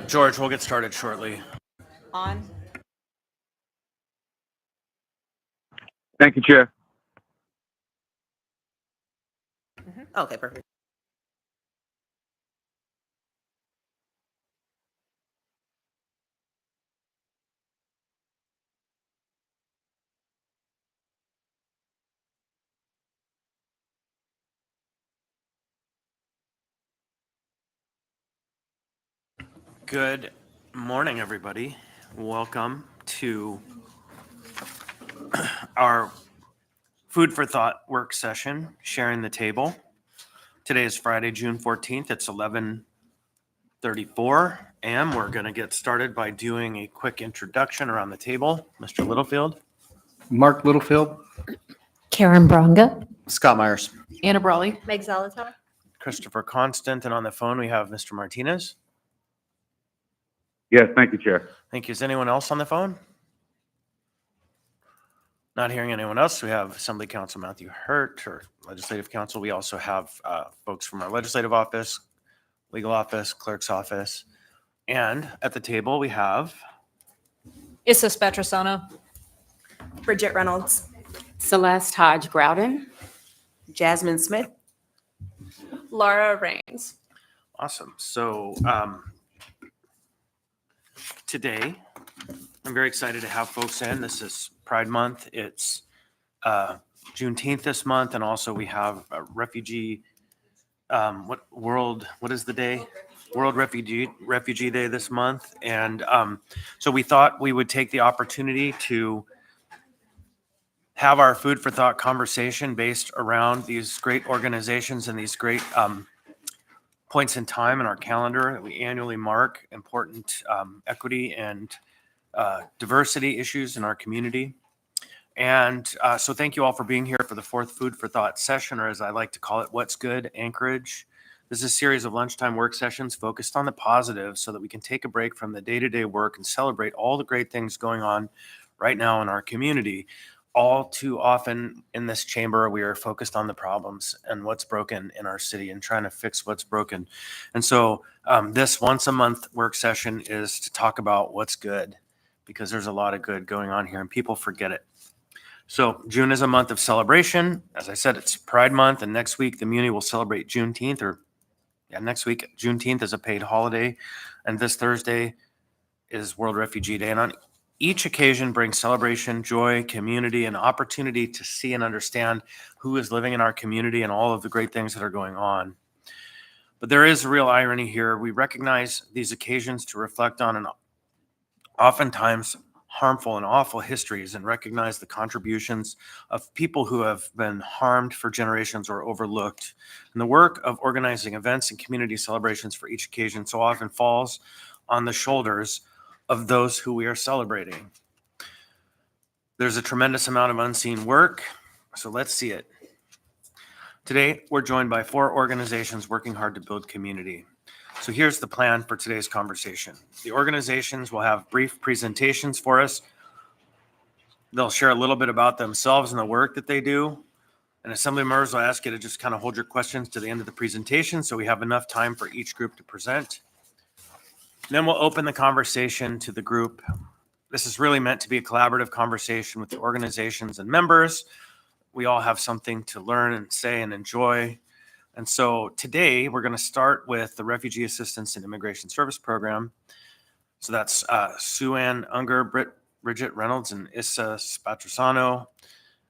George, we'll get started shortly. On. Thank you, Chair. Okay, perfect. Good morning, everybody. Welcome to our Food for Thought work session, Sharing the Table. Today is Friday, June 14th. It's 11:34 a.m. We're going to get started by doing a quick introduction around the table. Mr. Littlefield. Mark Littlefield. Karen Bronga. Scott Myers. Anna Brawley. Meg Zalatar. Christopher Constant. And on the phone, we have Mr. Martinez. Yes, thank you, Chair. Thank you. Is anyone else on the phone? Not hearing anyone else. We have Assembly Council Matthew Hurt, or Legislative Council. We also have folks from our Legislative Office, Legal Office, Clerk's Office. And at the table, we have Issa Spetrasano. Bridget Reynolds. Celeste Hodge Groudon. Jasmine Smith. Laura Rains. awesome. So today, I'm very excited to have folks in. This is Pride Month. It's Juneteenth this month, and also we have a refugee. What is the day? World Refugee Day this month, and so we thought we would take the opportunity to have our food for thought conversation based around these great organizations and these great points in time in our calendar that we annually mark important equity and diversity issues in our community. And so thank you all for being here for the fourth Food for Thought session, or as I like to call it, What's Good Anchorage. This is a series of lunchtime work sessions focused on the positive so that we can take a break from the day-to-day work and celebrate all the great things going on right now in our community. All too often in this chamber, we are focused on the problems and what's broken in our city and trying to fix what's broken. And so this once a month work session is to talk about what's good, because there's a lot of good going on here and people forget it. So June is a month of celebration. As I said, it's Pride Month, and next week the Muni will celebrate Juneteenth, next week Juneteenth is a paid holiday, and this Thursday is World Refugee Day. And on each occasion brings celebration, joy, community, and opportunity to see and understand who is living in our community and all of the great things that are going on. But there is a real irony here. We recognize these occasions to reflect on an oftentimes harmful and awful histories and recognize the contributions of people who have been harmed for generations or overlooked. And the work of organizing events and community celebrations for each occasion so often falls on the shoulders of those who we are celebrating. There's a tremendous amount of unseen work, so let's see it. Today, we're joined by 4 organizations working hard to build community. So here's the plan for today's conversation. The organizations will have brief presentations for us. They'll share a little bit about themselves and the work that they do. And Assembly members will ask you to just kind of hold your questions to the end of the presentation so we have enough time for each group to present. Then we'll open the conversation to the group. This is really meant to be a collaborative conversation with the organizations and members. We all have something to learn and say and enjoy. And so today we're going to start with the Refugee Assistance and Immigration Service Program. So that's Sue Ann Unger, Bridget Reynolds, and Issa Spatrasano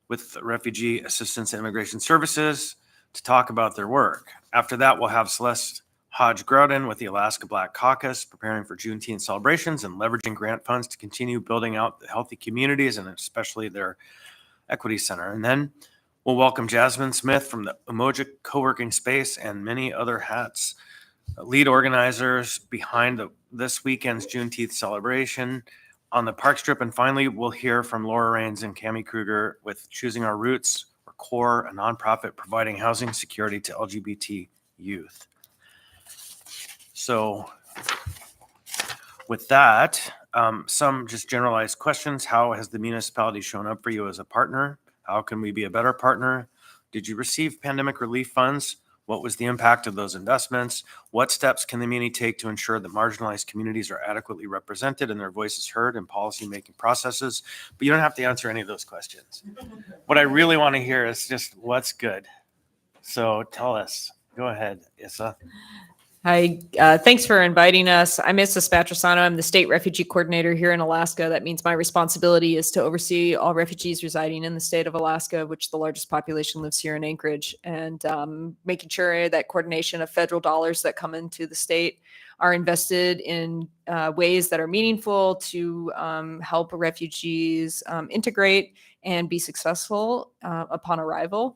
with the Refugee Assistance and Immigration Services to talk about their work. After that, we'll have Celeste Hodge Groudon with the Alaska Black Caucus, preparing for Juneteenth celebrations and leveraging grant funds to continue building out the healthy communities and especially their equity center. And then we'll welcome Jasmine Smith from the Umoja Co-working Space and many other hats, lead organizers behind this weekend's Juneteenth celebration on the Park Strip. And finally, we'll hear from Laura Rains and Cami Kruger with Choosing Our Roots, or CORE, a nonprofit providing housing security to LGBT youth. So with that, some just generalized questions. How has the municipality shown up for you as a partner? How can we be a better partner? Did you receive pandemic relief funds? What was the impact of those investments? What steps can the community take to ensure that marginalized communities are adequately represented and their voices heard in policymaking processes? But you don't have to answer any of those questions. What I really want to hear is just what's good. So tell us. Go ahead, Issa. Hi, thanks for inviting us. I'm Issa Spatrasano. I'm the state refugee coordinator here in Alaska. That means my responsibility is to oversee all refugees residing in the state of Alaska, which the largest population lives here in Anchorage, and making sure that coordination of federal dollars that come into the state are invested in ways that are meaningful to help refugees integrate and be successful upon arrival.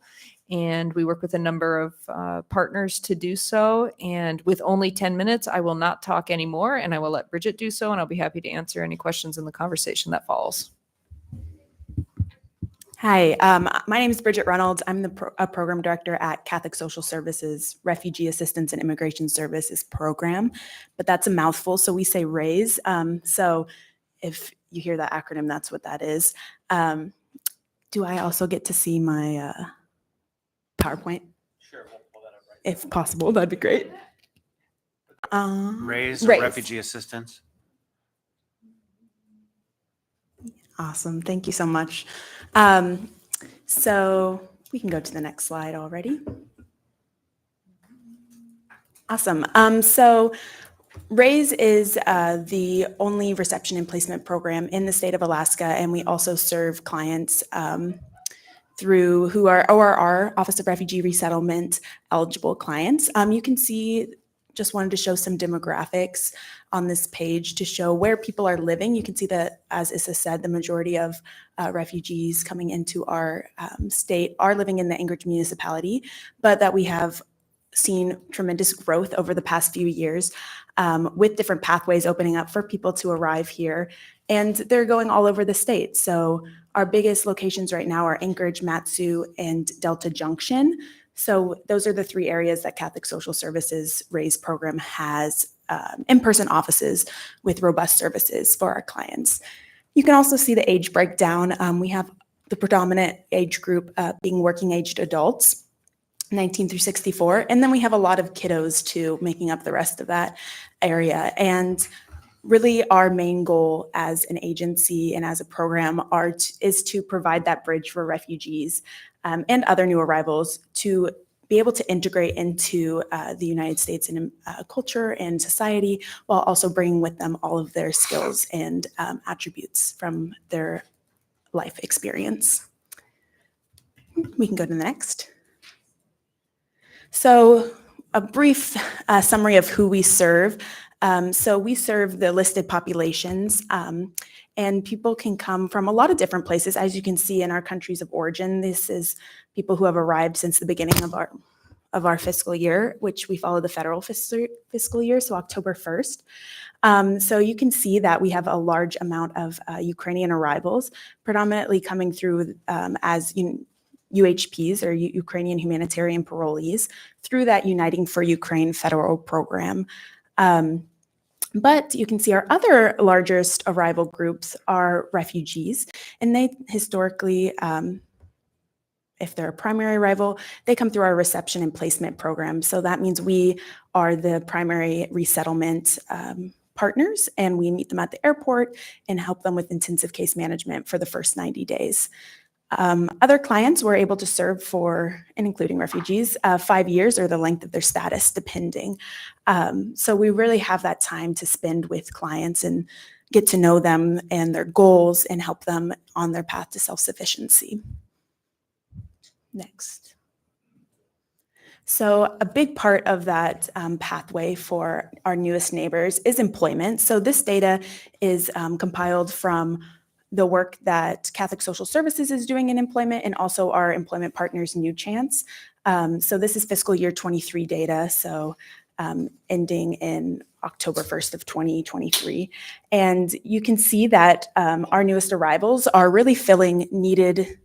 And we work with a number of partners to do so. And with only 10 minutes, I will not talk anymore, and I will let Bridget do so, and I'll be happy to answer any questions in the conversation that follows. Hi, my name is Bridget Reynolds. I'm a program director at Catholic Social Services Refugee Assistance and Immigration Services program, but that's a mouthful, so we say RAISE. So if you hear that acronym, that's what that is. Do I also get to see my PowerPoint? Sure, we'll pull that up right If possible, that'd be great. Raise RAISE. refugee assistance. Awesome. Thank you so much. So we can go to the next slide already. Awesome. So RAISE is the only reception and placement program in the state of Alaska, and we also serve clients through who are ORR, Office of Refugee Resettlement eligible clients. You can see, just wanted to show some demographics on this page to show where people are living. You can see that, as Issa said, the majority of refugees coming into our state are living in the Anchorage municipality, but that we have seen tremendous growth over the past few years with different pathways opening up for people to arrive here. And they're going all over the state. So our biggest locations right now are Anchorage, Matsu, and Delta Junction. So those are the three areas that Catholic Social Services RAISE program has in-person offices with robust services for our clients. You can also see the age breakdown. We have the predominant age group being working-aged adults, 19 through 64, and then we have a lot of kiddos too, making up the rest of that area. And really our main goal as an agency and as a program is to provide that bridge for refugees and other new arrivals to be able to integrate into the United States and culture and society, while also bringing with them all of their skills and attributes from their life experience. We can go to the next. So a brief summary of who we serve. So we serve the listed populations, and people can come from a lot of different places. As you can see in our countries of origin, this is people who have arrived since the beginning of our fiscal year, which we follow the federal fiscal year, so October 1st. So you can see that we have a large amount of Ukrainian arrivals, predominantly coming through as UHPs, or Ukrainian humanitarian parolees, through that Uniting for Ukraine federal program. But you can see our other largest arrival groups are refugees, and they historically, if they're a primary arrival, they come through our reception and placement program. So that means we are the primary resettlement partners, and we meet them at the airport and help them with intensive case management for the first 90 days. Other clients we're able to serve for, and including refugees, 5 years or the length of their status, depending. So we really have that time to spend with clients and get to know them and their goals and help them on their path to self-sufficiency. Next. So a big part of that pathway for our newest neighbors is employment. So this data is compiled from the work that Catholic Social Services is doing in employment, and also our employment partners, New Chance. So this is fiscal year 23 data, so ending in October 1st of 2023. And you can see that our newest arrivals are really filling needed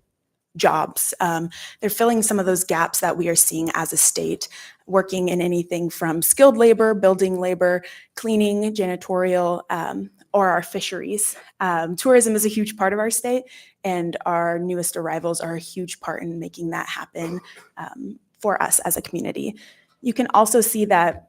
jobs. They're filling some of those gaps that we are seeing as a state, working in anything from skilled labor, building labor, cleaning, janitorial, or our fisheries. Tourism is a huge part of our state, and our newest arrivals are a huge part in making that happen for us as a community. You can also see that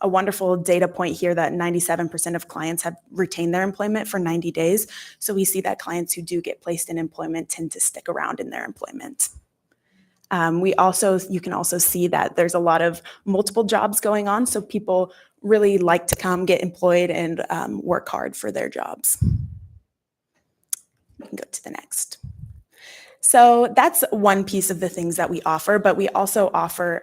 a wonderful data point here that 97% of clients have retained their employment for 90 days. So we see that clients who do get placed in employment tend to stick around in their employment. You can also see that there's a lot of multiple jobs going on. So people really like to come get employed and work hard for their jobs. We can go to the next. So that's one piece of the things that we offer, but we also offer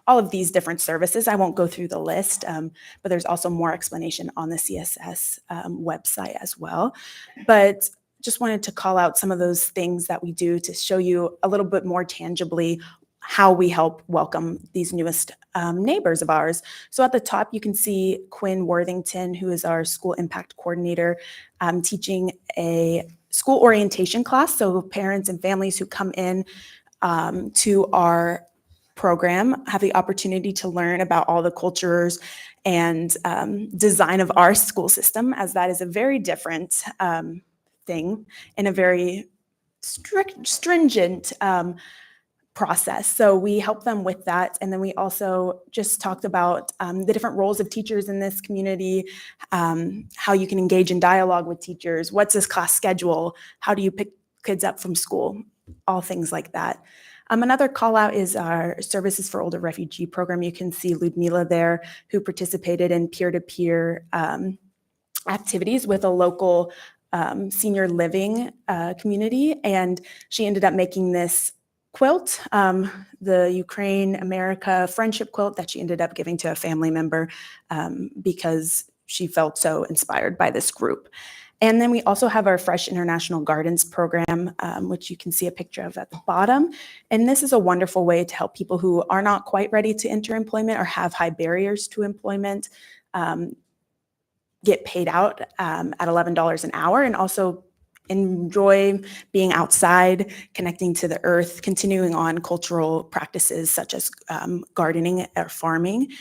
all of these different services. I won't go through the list, but there's also more explanation on the CSS website as well. But just wanted to call out some of those things that we do to show you a little bit more tangibly how we help welcome these newest neighbors of ours. So at the top, you can see Quinn Worthington, who is our school impact coordinator, teaching a school orientation class. So parents and families who come in to our program have the opportunity to learn about all the cultures and design of our school system, as that is a very different thing and a very stringent process. So we help them with that. And then we also just talked about the different roles of teachers in this community, how you can engage in dialogue with teachers, what's this class schedule, how do you pick kids up from school, all things like that. Another call out is our Services for Older Refugee program. You can see Ludmila there, who participated in peer-to-peer activities with a local senior living community. And she ended up making this quilt, the Ukraine-America friendship quilt that she ended up giving to a family member because she felt so inspired by this group. And then we also have our Fresh International Gardens program, which you can see a picture of at the bottom. And this is a wonderful way to help people who are not quite ready to enter employment or have high barriers to employment get paid out at $11 an hour, and also enjoy being outside, connecting to the earth, continuing on cultural practices such as gardening or farming,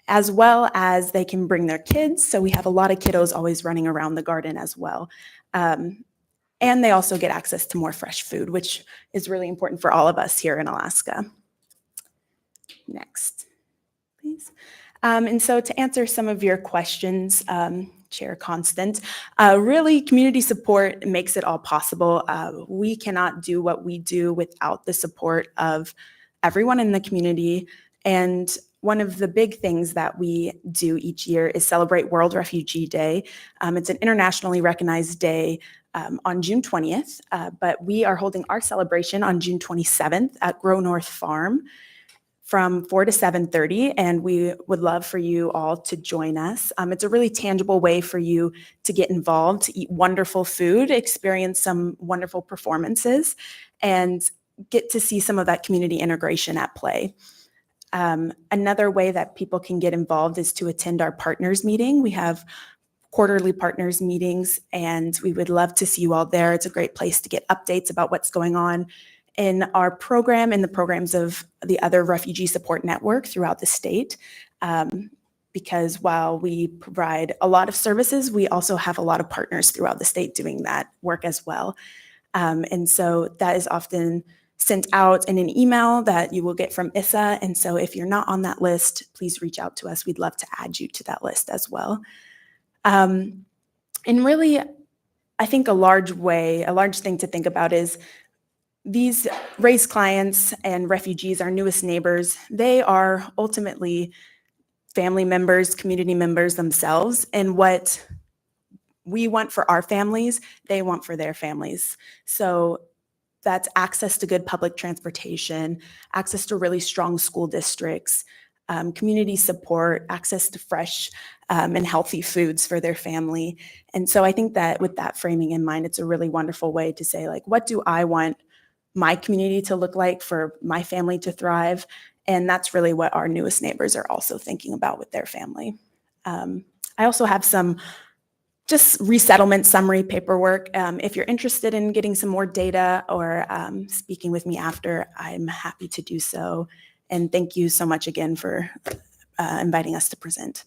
as well as they can bring their kids. So we have a lot of kiddos always running around the garden as well. And they also get access to more fresh food, which is really important for all of us here in Alaska. Next, please. And so to answer some of your questions, Chair Constant, really community support makes it all possible. We cannot do what we do without the support of everyone in the community. And one of the big things that we do each year is celebrate World Refugee Day. It's an internationally recognized day on June 20th, but we are holding our celebration on June 27th at Grow North Farm from 4 to 7:30, and we would love for you all to join us. It's a really tangible way for you to get involved, to eat wonderful food, experience some wonderful performances, and get to see some of that community integration at play. Another way that people can get involved is to attend our partners meeting. We have quarterly partners meetings, and we would love to see you all there. It's a great place to get updates about what's going on in our program and the programs of the other refugee support network throughout the state. Because while we provide a lot of services, we also have a lot of partners throughout the state doing that work as well. And so that is often sent out in an email that you will get from ISSA. And so if you're not on that list, please reach out to us. We'd love to add you to that list as well. And really, I think a large thing to think about is these race clients and refugees, our newest neighbors, they are ultimately family members, community members themselves. And what we want for our families, they want for their families. So that's access to good public transportation, access to really strong school districts, community support, access to fresh and healthy foods for their family. And so I think that with that framing in mind, it's a really wonderful way to say, like, what do I want my community to look like for my family to thrive? And that's really what our newest neighbors are also thinking about with their family. I also have some just resettlement summary paperwork. If you're interested in getting some more data or speaking with me after, I'm happy to do so. And thank you so much again for inviting us to present.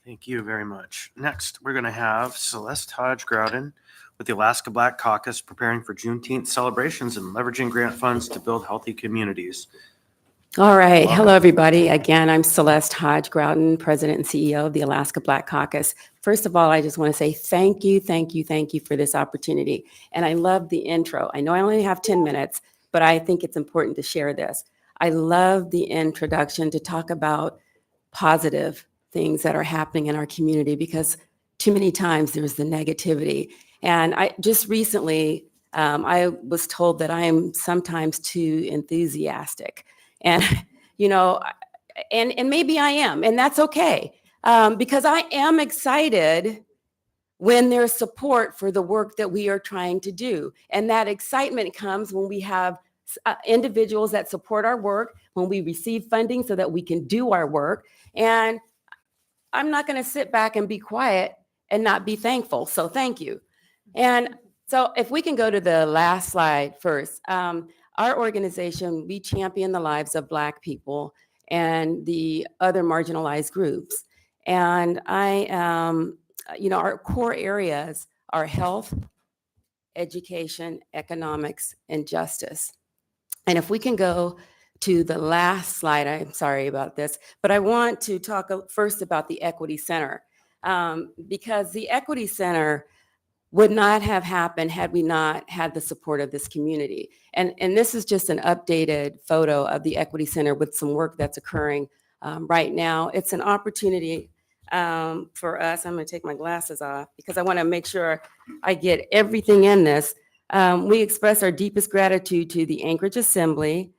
Thank you very much. Next, we're going to have Celeste Hodge Groudon with the Alaska Black Caucus preparing for Juneteenth celebrations and leveraging grant funds to build healthy communities. All right. Welcome. Hello, everybody. Again, I'm Celeste Hodge Groudon, President and CEO of the Alaska Black Caucus. First of all, I just want to say thank you for this opportunity. And I love the intro. I know I only have 10 minutes, but I think it's important to share this. I love the introduction to talk about positive things that are happening in our community, because too many times there's the negativity. And I just recently, I was told that I am sometimes too enthusiastic. And, you know, and maybe I am, and that's okay, because I am excited when there's support for the work that we are trying to do. And that excitement comes when we have individuals that support our work, when we receive funding so that we can do our work. And I'm not going to sit back and be quiet and not be thankful. So thank you. And so if we can go to the last slide first. Our organization, we champion the lives of Black people and the other marginalized groups. And our core areas are health, education, economics, and justice. And if we can go to the last slide, I'm sorry about this, but I want to talk first about the Equity Center, because the Equity Center would not have happened had we not had the support of this community. And this is just an updated photo of the Equity Center with some work that's occurring right now. It's an opportunity for us. I'm going to take my glasses off because I want to make sure I get everything in this. We express our deepest gratitude to the Anchorage Assembly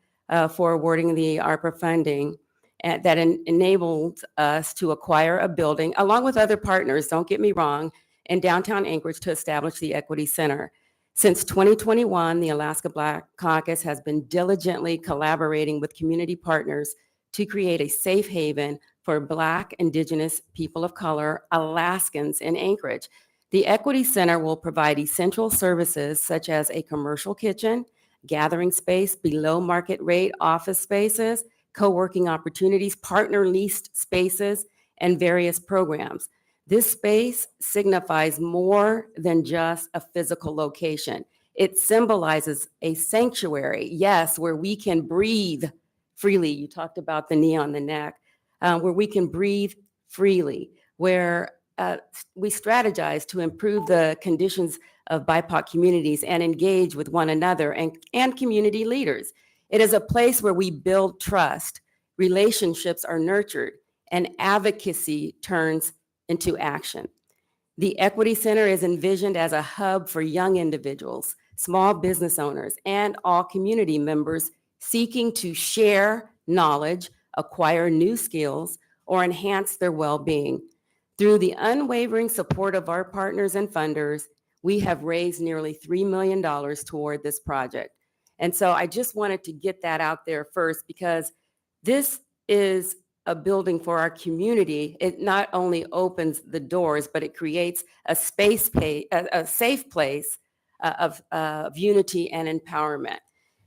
for awarding the ARPA funding that enabled us to acquire a building, along with other partners, don't get me wrong, in downtown Anchorage to establish the Equity Center. Since 2021, the Alaska Black Caucus has been diligently collaborating with community partners to create a safe haven for Black, Indigenous, people of color, Alaskans in Anchorage. The Equity Center will provide essential services such as a commercial kitchen, gathering space, below market rate office spaces, co-working opportunities, partner leased spaces, and various programs. This space signifies more than just a physical location. It symbolizes a sanctuary, yes, where we can breathe freely. You talked about the knee on the neck, where we can breathe freely, where we strategize to improve the conditions of BIPOC communities and engage with one another and community leaders. It is a place where we build trust, relationships are nurtured, and advocacy turns into action. The Equity Center is envisioned as a hub for young individuals, small business owners, and all community members seeking to share knowledge, acquire new skills, or enhance their well-being. Through the unwavering support of our partners and funders, we have raised nearly $3 million toward this project. And so I just wanted to get that out there first, because this is a building for our community. It not only opens the doors, but it creates a safe place of unity and empowerment.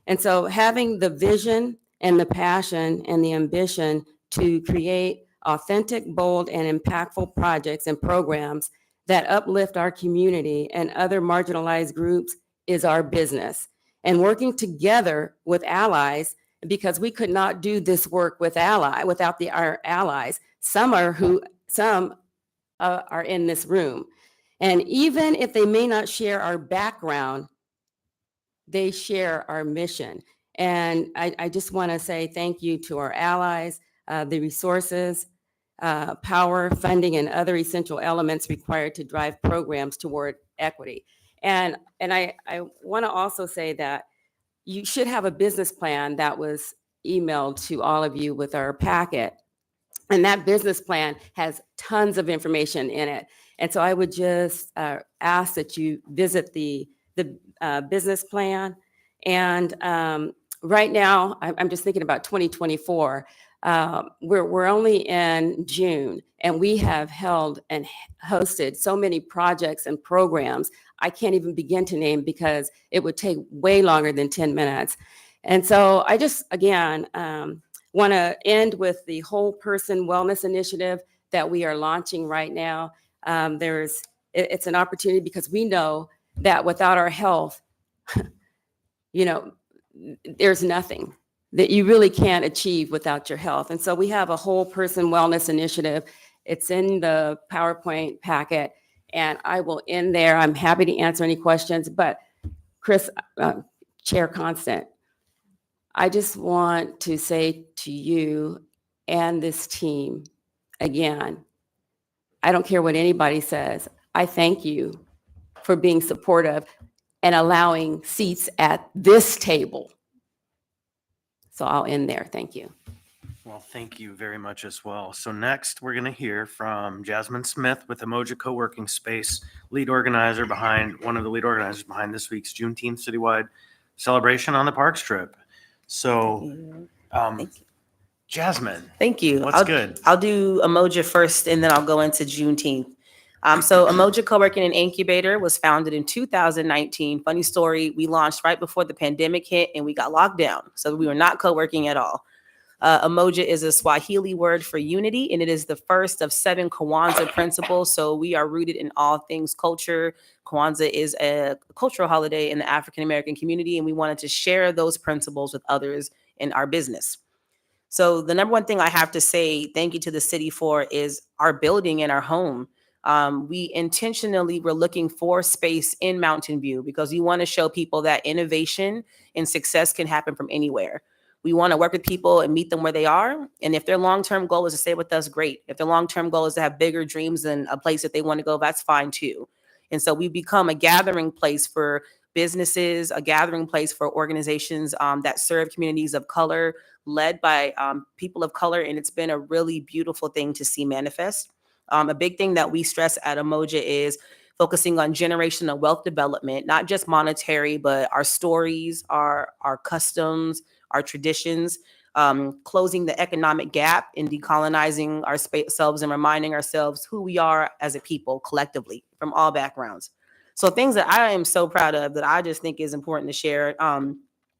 And so having the vision and the passion and the ambition to create authentic, bold, and impactful projects and programs that uplift our community and other marginalized groups is our business. And working together with allies, because we could not do this work without our allies. Some are in this room. And even if they may not share our background, they share our mission. And I just want to say thank you to our allies, the resources, power, funding, and other essential elements required to drive programs toward equity. And I want to also say that you should have a business plan that was emailed to all of you with our packet. And that business plan has tons of information in it. And so I would just ask that you visit the business plan. And right now, I'm just thinking about 2024. We're only in June, and we have held and hosted so many projects and programs I can't even begin to name, because it would take way longer than 10 minutes. And so I just, again, want to end with the Whole Person Wellness Initiative that we are launching right now. It's an opportunity because we know that without our health, there's nothing. that you really can't achieve without your health. And so we have a whole person wellness initiative. It's in the PowerPoint packet, and I will end there. I'm happy to answer any questions, but Chris, Chair Constant, I just want to say to you and this team, again, I don't care what anybody says. I thank you for being supportive and allowing seats at this table. So I'll end there. Thank you. Well, thank you very much as well. So next, we're going to hear from Jasmine Smith with Emoja Co-working Space, one of the lead organizers behind this week's Juneteenth citywide celebration on the Parks trip. So, Thank you. Jasmine, Thank you. what's good? I'll do Emoja first, and then I'll go into Juneteenth. So Emoja Co-working and Incubator was founded in 2019. Funny story, we launched right before the pandemic hit, and we got locked down. So we were not co-working at all. Emoja is a Swahili word for unity, and it is the first of 7 Kwanzaa principles. So we are rooted in all things culture. Kwanzaa is a cultural holiday in the African American community, and we wanted to share those principles with others in our business. So the number one thing I have to say thank you to the city for is our building and our home. We intentionally were looking for space in Mountain View because we want to show people that innovation and success can happen from anywhere. We want to work with people and meet them where they are. And if their long-term goal is to stay with us, great. If their long-term goal is to have bigger dreams and a place that they want to go, that's fine too. And so we become a gathering place for businesses, a gathering place for organizations that serve communities of color, led by people of color. And it's been a really beautiful thing to see manifest. A big thing that we stress at Emoja is focusing on generational wealth development, not just monetary, but our stories, our customs, our traditions, closing the economic gap and decolonizing ourselves and reminding ourselves who we are as a people collectively from all backgrounds. So things that I am so proud of that I just think is important to share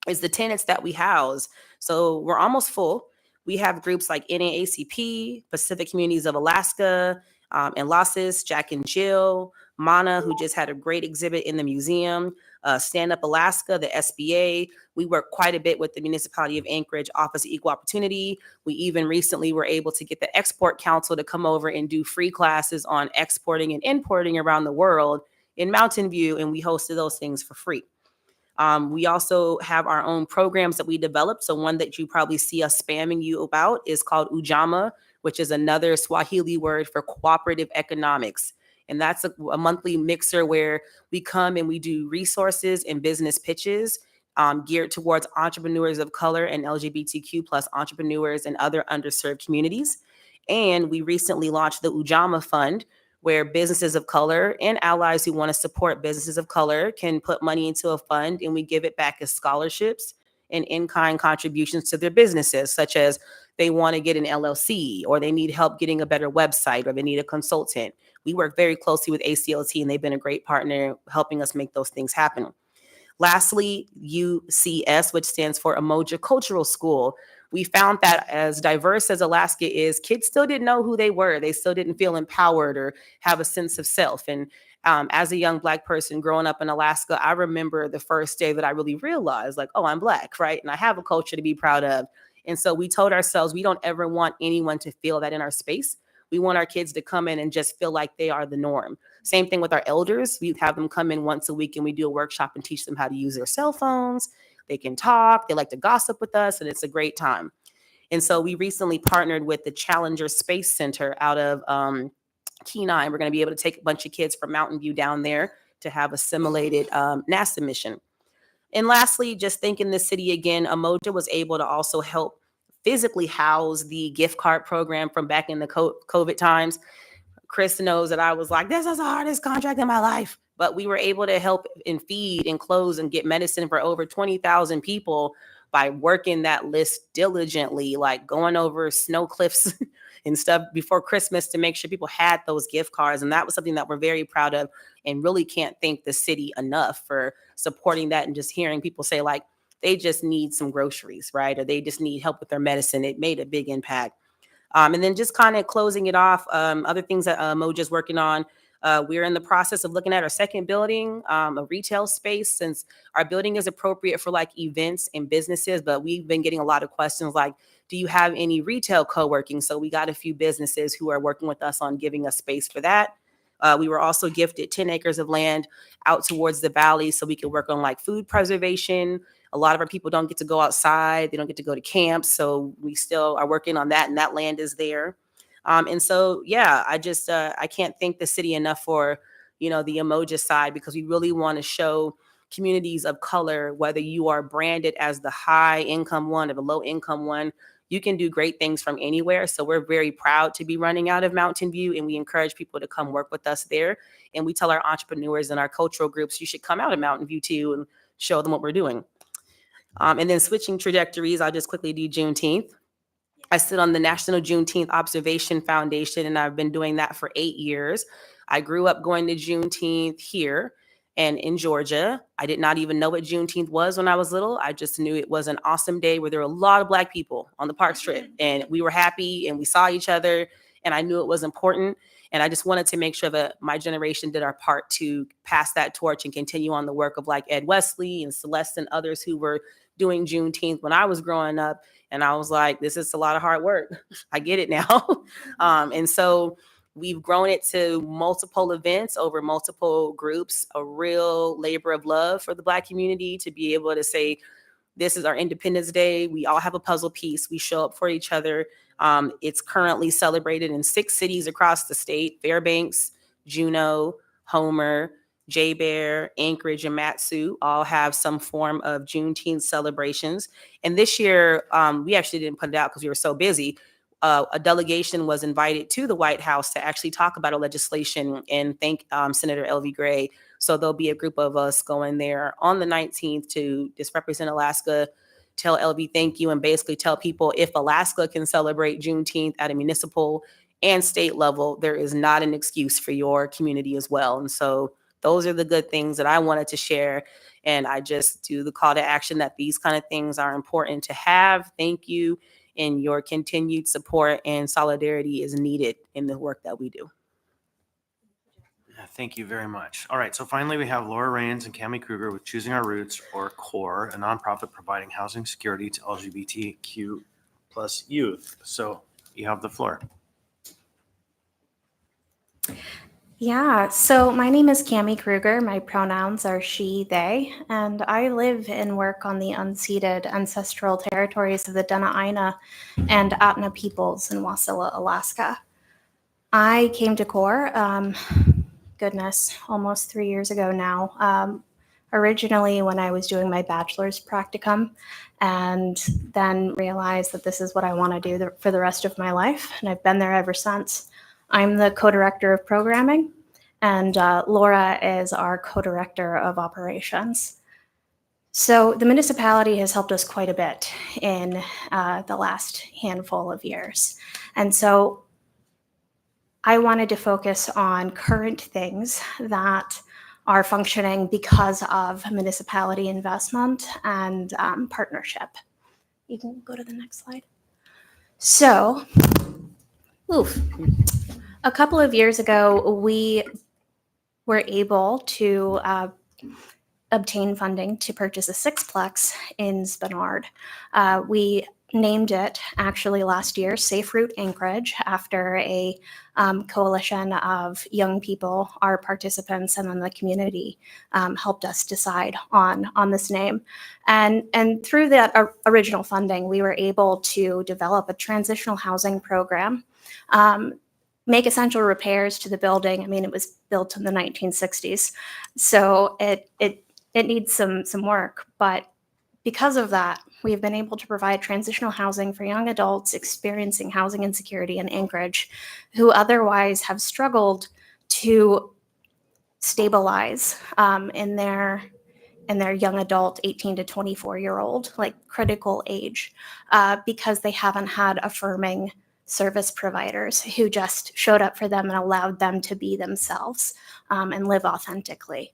is the tenants that we house. So we're almost full. We have groups like NAACP, Pacific Communities of Alaska, and Losses, Jack and Jill, Mana, who just had a great exhibit in the museum, Stand Up Alaska, the SBA. We work quite a bit with the Municipality of Anchorage Office of Equal Opportunity. We even recently were able to get the Export Council to come over and do free classes on exporting and importing around the world in Mountain View, and we hosted those things for free. We also have our own programs that we developed. So one that you probably see us spamming you about is called Ujamaa, which is another Swahili word for cooperative economics. And that's a monthly mixer where we come and we do resources and business pitches geared towards entrepreneurs of color and LGBTQ plus entrepreneurs and other underserved communities. And we recently launched the Ujamaa Fund, where businesses of color and allies who want to support businesses of color can put money into a fund, and we give it back as scholarships and in-kind contributions to their businesses, such as they want to get an LLC, or they need help getting a better website, or they need a consultant. We work very closely with ACLT, and they've been a great partner helping us make those things happen. Lastly, UCS, which stands for Emoja Cultural School. We found that as diverse as Alaska is, kids still didn't know who they were. They still didn't feel empowered or have a sense of self. And as a young Black person growing up in Alaska, I remember the first day that I really realized, like, oh, I'm Black, right? And I have a culture to be proud of. And so we told ourselves we don't ever want anyone to feel that in our space. We want our kids to come in and just feel like they are the norm. Same thing with our elders. We have them come in once a week and we do a workshop and teach them how to use their cell phones. They can talk, they like to gossip with us, and it's a great time. And so we recently partnered with the Challenger Space Center out of Kenai. We're going to be able to take a bunch of kids from Mountain View down there to have a simulated NASA mission. And lastly, just thanking the city again, Emoja was able to also help physically house the gift card program from back in the COVID times. Chris knows that I was like, this is the hardest contract in my life. But we were able to help and feed and close and get medicine for over 20,000 people by working that list diligently, like going over snow cliffs and stuff before Christmas to make sure people had those gift cards. And that was something that we're very proud of, and really can't thank the city enough for supporting that. And just hearing people say, like, they just need some groceries, right? Or they just need help with their medicine. It made a big impact. And then just kind of closing it off, other things that Emoja's working on. We're in the process of looking at our second building, a retail space, since our building is appropriate for like events and businesses, but we've been getting a lot of questions like, do you have any retail co-working? So we got a few businesses who are working with us on giving us space for that. We were also gifted 10 acres of land out towards the valley so we could work on like food preservation. A lot of our people don't get to go outside. They don't get to go to camps. So we still are working on that, and that land is there. And so, yeah, I can't thank the city enough for, the Emoji side, because we really want to show communities of color, whether you are branded as the high income one or the low income one, you can do great things from anywhere. So we're very proud to be running out of Mountain View, and we encourage people to come work with us there. And we tell our entrepreneurs and our cultural groups, you should come out of Mountain View too and show them what we're doing. And then switching trajectories, I'll just quickly do Juneteenth. I sit on the National Juneteenth Observation Foundation, and I've been doing that for 8 years. I grew up going to Juneteenth here and in Georgia. I did not even know what Juneteenth was when I was little. I just knew it was an awesome day where there were a lot of Black people on the park strip, and we were happy and we saw each other, and I knew it was important. And I just wanted to make sure that my generation did our part to pass that torch and continue on the work of like Ed Wesley and Celeste and others who were doing Juneteenth when I was growing up. And I was like, this is a lot of hard work. I get it now. And so we've grown it to multiple events over multiple groups, a real labor of love for the Black community to be able to say, this is our Independence Day. We all have a puzzle piece. We show up for each other. It's currently celebrated in 6 cities across the state: Fairbanks, Juneau, Homer, J-Bear, Anchorage, and Matsu all have some form of Juneteenth celebrations. And this year, we actually didn't put it out because we were so busy. A delegation was invited to the White House to actually talk about a legislation and thank Senator Elvie Gray. So there'll be a group of us going there on the 19th to just represent Alaska, tell Elvie thank you, and basically tell people if Alaska can celebrate Juneteenth at a municipal and state level, there is not an excuse for your community as well. And so those are the good things that I wanted to share. And I just do the call to action that these kind of things are important to have. Thank you. And your continued support and solidarity is needed in the work that we do. Yeah, thank you very much. All right, so finally we have Laura Rains and Cami Kruger with Choosing Our Roots, or CORE, a nonprofit providing housing security to LGBTQ plus youth. So you have the floor. Yeah, so my name is Cami Kruger. My pronouns are she, they, and I live and work on the unceded ancestral territories of the Dena'ina and Atna peoples in Wasilla, Alaska. I came to CORE, almost 3 years ago now, originally when I was doing my bachelor's practicum, and then realized that this is what I want to do for the rest of my life, and I've been there ever since. I'm the co-director of programming, and Laura is our co-director of operations. So the municipality has helped us quite a bit in the last handful of years. And so I wanted to focus on current things that are functioning because of municipality investment and partnership. You can go to the next slide. So, a couple of years ago, we were able to obtain funding to purchase a sixplex in Spenard. We named it actually last year Safe Route Anchorage, after a coalition of young people, our participants, and then the community helped us decide on this name. And through that original funding, we were able to develop a transitional housing program, make essential repairs to the building. I mean, it was built in the 1960s, so it needs some work. But because of that, we've been able to provide transitional housing for young adults experiencing housing insecurity in Anchorage, who otherwise have struggled to stabilize in their young adult 18 to 24-year-old, like critical age, because they haven't had affirming service providers who just showed up for them and allowed them to be themselves and live authentically.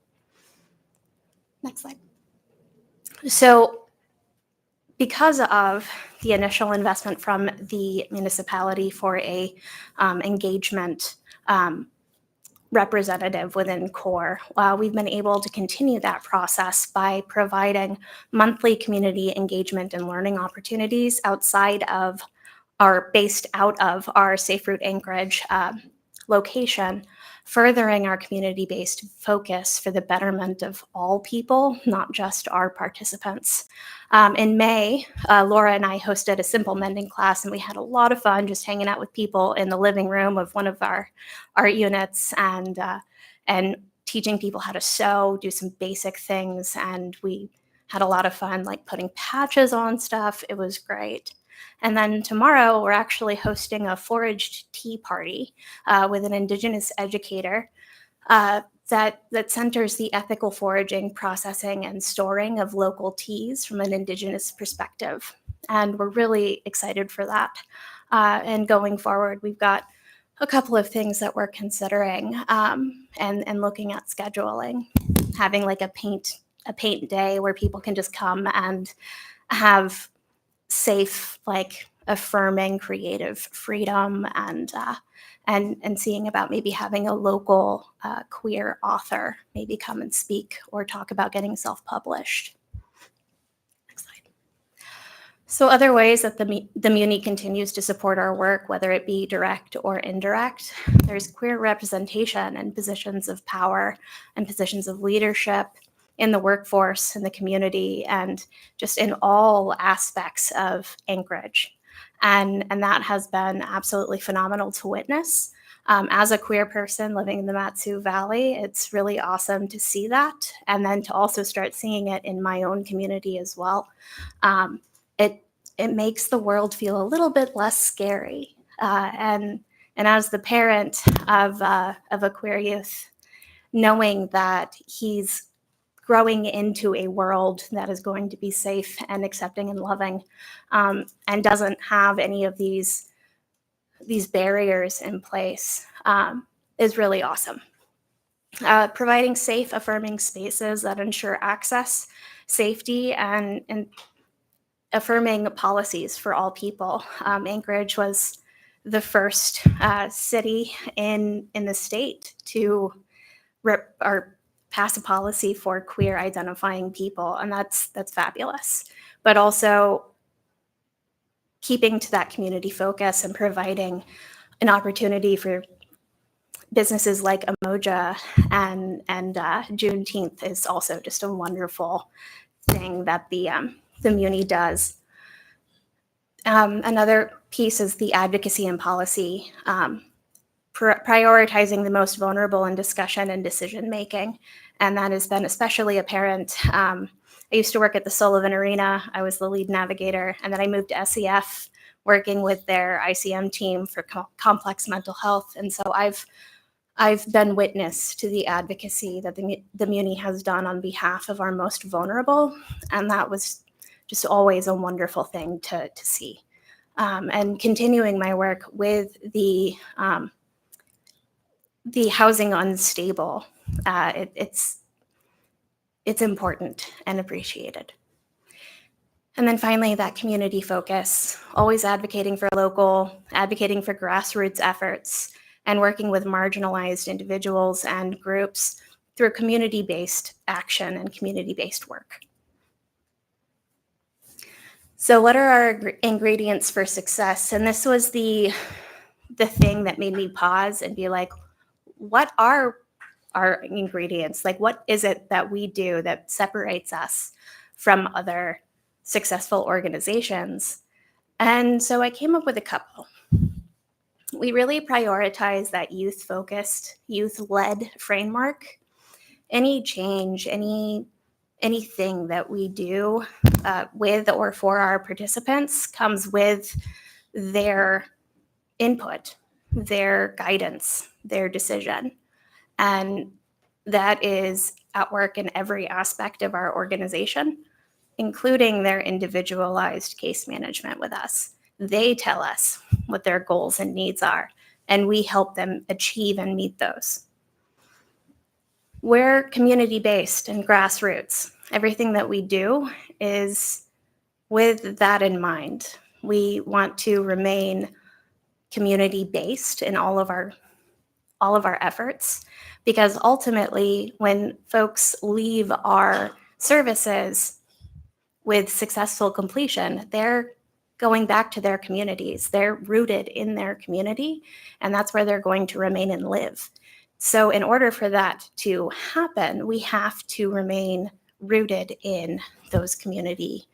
Next slide. So because of the initial investment from the municipality for a engagement representative within CORE. We've been able to continue that process by providing monthly community engagement and learning opportunities based out of our Safe Route Anchorage location, furthering our community-based focus for the betterment of all people, not just our participants. In May, Laura and I hosted a simple mending class, and we had a lot of fun just hanging out with people in the living room of one of our art units and teaching people how to sew, do some basic things. And we had a lot of fun, like putting patches on stuff. It was great. And then tomorrow, we're actually hosting a foraged tea party with an Indigenous educator that centers the ethical foraging, processing, and storing of local teas from an Indigenous perspective. And we're really excited for that. And going forward, we've got a couple of things that we're considering and looking at scheduling, having like a paint day where people can just come and have safe, like affirming creative freedom, and seeing about maybe having a local queer author maybe come and speak or talk about getting self-published. Next slide. So other ways that the Muni continues to support our work, whether it be direct or indirect, there's queer representation in positions of power and positions of leadership in the workforce, in the community, and just in all aspects of Anchorage. And that has been absolutely phenomenal to witness. As a queer person living in the Matsu Valley, it's really awesome to see that, and then to also start seeing it in my own community as well. It makes the world feel a little bit less scary. And as the parent of a queer youth, knowing that he's growing into a world that is going to be safe and accepting and loving, and doesn't have any of these barriers in place, is really awesome. Providing safe, affirming spaces that ensure access, safety, and affirming policies for all people. Anchorage was the first city in the state to pass a policy for queer identifying people, and that's fabulous. But also keeping to that community focus and providing an opportunity for businesses like Emoja and Juneteenth is also just a wonderful thing that the Muni does. Another piece is the advocacy and policy, prioritizing the most vulnerable in discussion and decision making. And that has been especially apparent. I used to work at the Sullivan Arena. I was the lead navigator. And then I moved to SEF, working with their ICM team for complex mental health. And so I've been witness to the advocacy that the Muni has done on behalf of our most vulnerable. And that was just always a wonderful thing to see. And continuing my work with the housing unstable, it's important and appreciated. And then finally, that community focus, always advocating for local, advocating for grassroots efforts, and working with marginalized individuals and groups through community-based action and community-based work. So what are our ingredients for success? And this was the thing that made me pause and be like, what are our ingredients? Like, what is it that we do that separates us from other successful organizations? And so I came up with a couple. We really prioritize that youth-focused, youth-led framework. Any change, anything that we do with or for our participants comes with their input, their guidance, their decision. And that is at work in every aspect of our organization, including their individualized case management with us. They tell us what their goals and needs are, and we help them achieve and meet those. We're community-based and grassroots. Everything that we do is with that in mind. We want to remain community-based in all of all of our efforts, because ultimately, when folks leave our services with successful completion, they're going back to their communities. They're rooted in their community, and that's where they're going to remain and live. So, in order for that to happen, we have to remain rooted in those community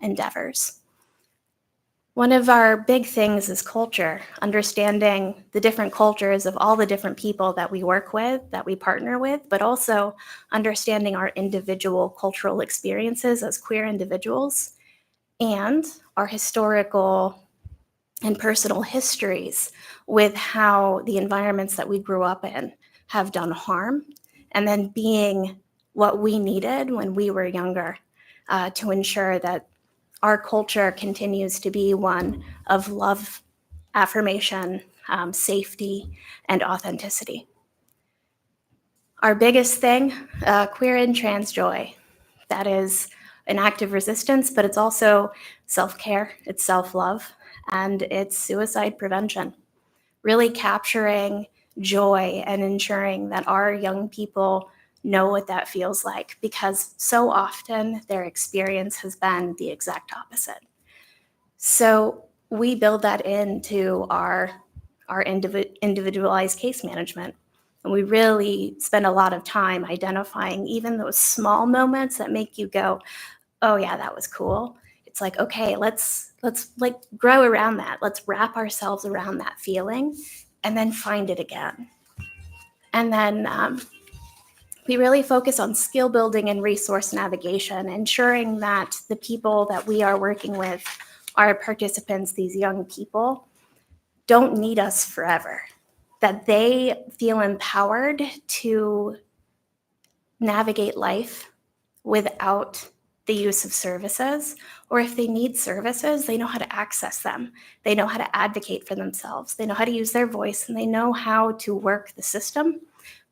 endeavors. One of our big things is culture, understanding the different cultures of all the different people that we work with, that we partner with, but also understanding our individual cultural experiences as queer individuals and our historical and personal histories with how the environments that we grew up in have done harm, and then being what we needed when we were younger to ensure that our culture continues to be one of love, affirmation, safety, and authenticity. Our biggest thing, queer and trans joy. That is an act of resistance, but it's also self-care, it's self-love, and it's suicide prevention. Really capturing joy and ensuring that our young people know what that feels like, because so often their experience has been the exact opposite. So we build that into our individualized case management. And we really spend a lot of time identifying even those small moments that make you go, oh yeah, that was cool. It's like, okay, let's like grow around that. Let's wrap ourselves around that feeling and then find it again. And then we really focus on skill building and resource navigation, ensuring that the people that we are working with, our participants, these young people, don't need us forever, that they feel empowered to navigate life without the use of services, or if they need services, they know how to access them. They know how to advocate for themselves. They know how to use their voice, and they know how to work the system,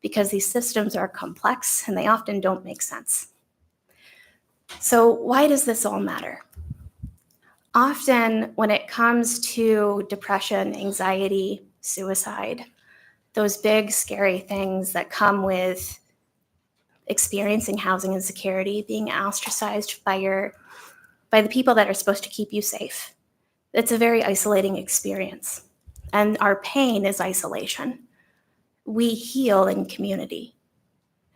because these systems are complex and they often don't make sense. So why does this all matter? Often when it comes to depression, anxiety, suicide, those big scary things that come with experiencing housing insecurity, being ostracized by the people that are supposed to keep you safe. It's a very isolating experience. And our pain is isolation. We heal in community.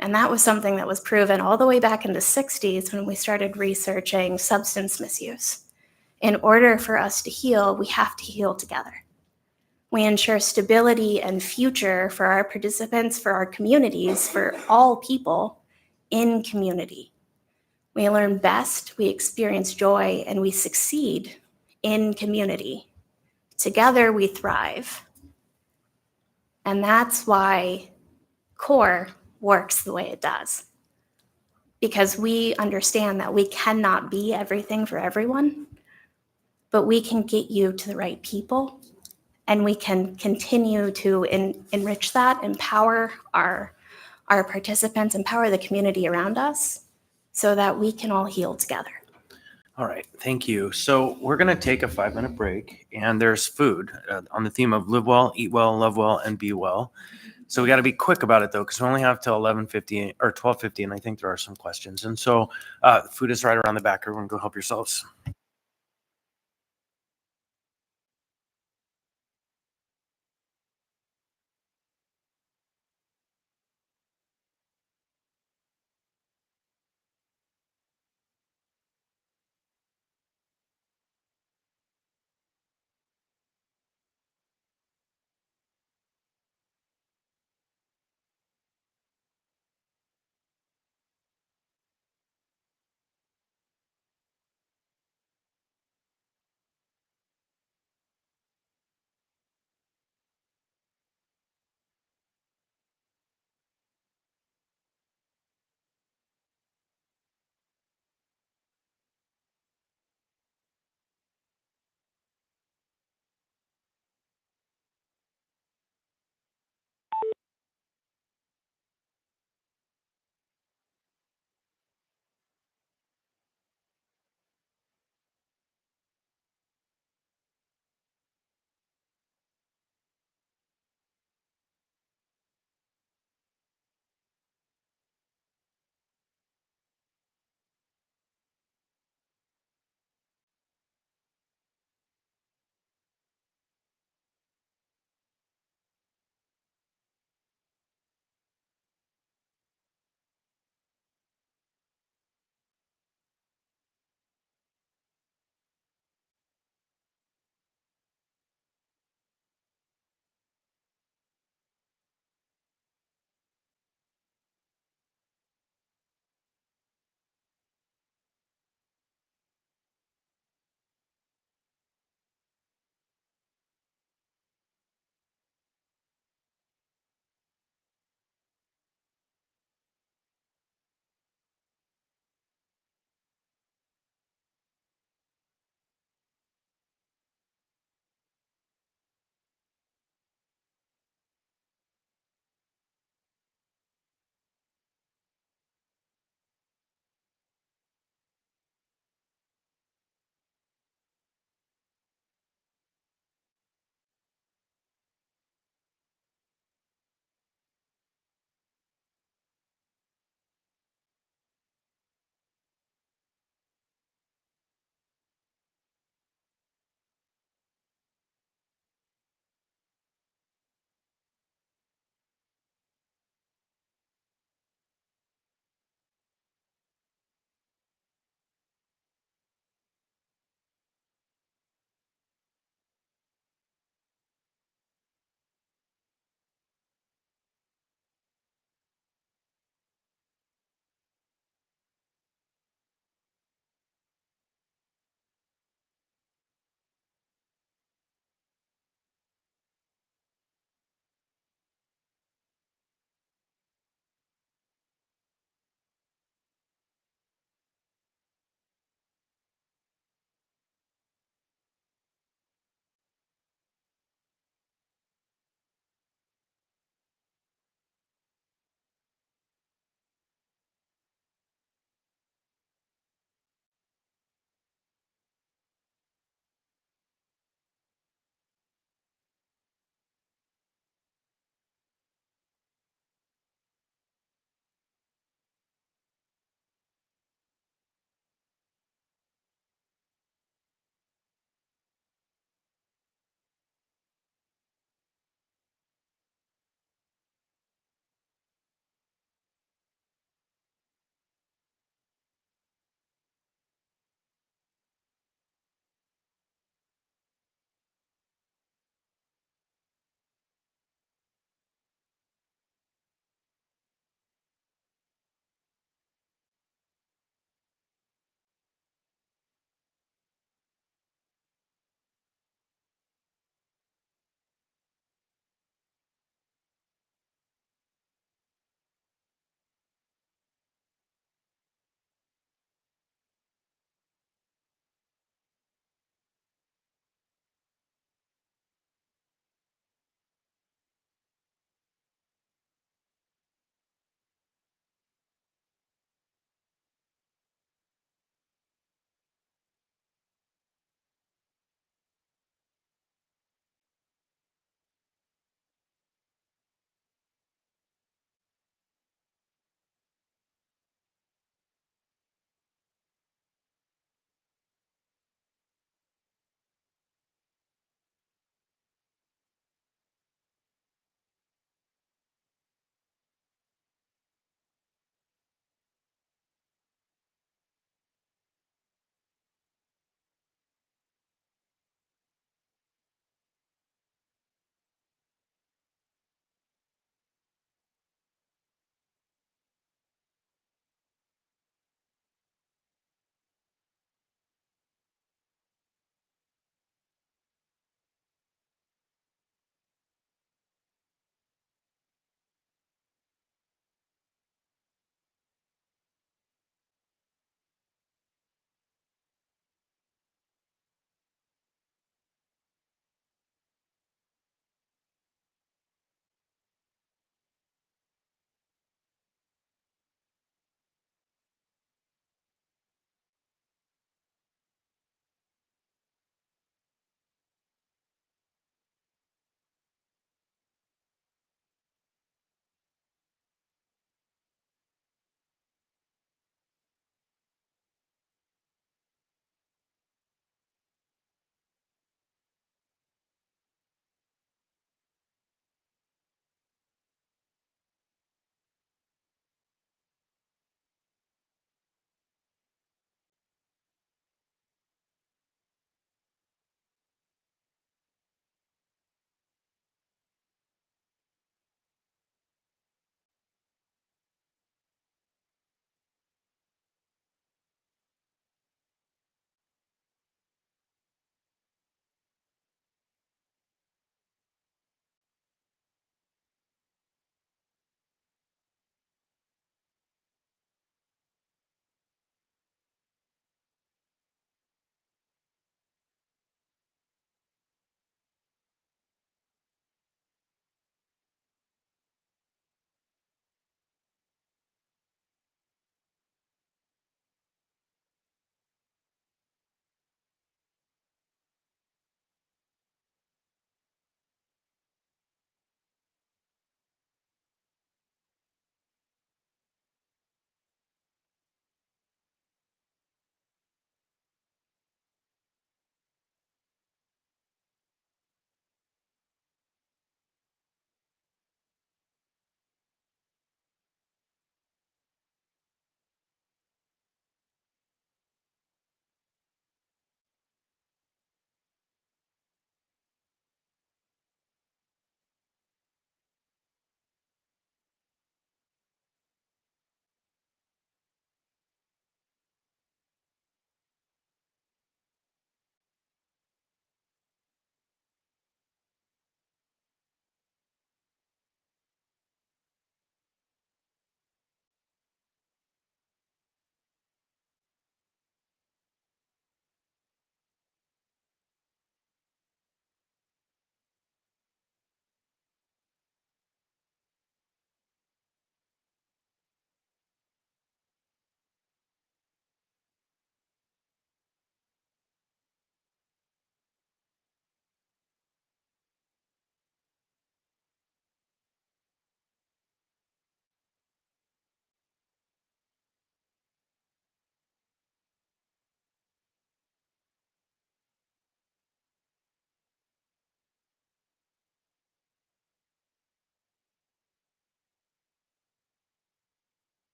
And that was something that was proven all the way back in the 60s when we started researching substance misuse. In order for us to heal, we have to heal together. We ensure stability and future for our participants, for our communities, for all people in community. We learn best, we experience joy, and we succeed in community. Together we thrive. And that's why CORE works the way it does. Because we understand that we cannot be everything for everyone, but we can get you to the right people, and we can continue to enrich that, empower our participants, empower the community around us so that we can all heal together. All right, thank you. So we're going to take a 5-minute break, and there's food on the theme of live well, eat well, love well, and be well. So we got to be quick about it though, because we only have till 11:50 or 12:50, and I think there are some questions. And so food is right around the back. Everyone go help yourselves.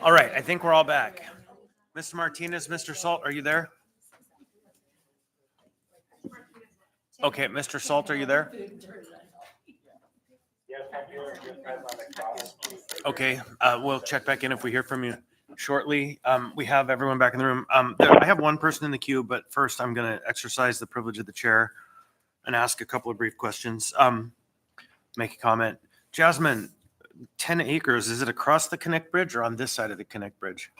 All right, I think we're all back. Mr. Martinez, Mr. Salt, are you there? Okay, Mr. Salt, are you there? Okay, we'll check back in if we hear from you shortly. We have everyone back in the room. I have one person in the queue, but first I'm going to exercise the privilege of the chair and ask a couple of brief questions. Make a comment. Jasmine, 10 acres, is it across the Connect Bridge or on this side of the Connect Bridge?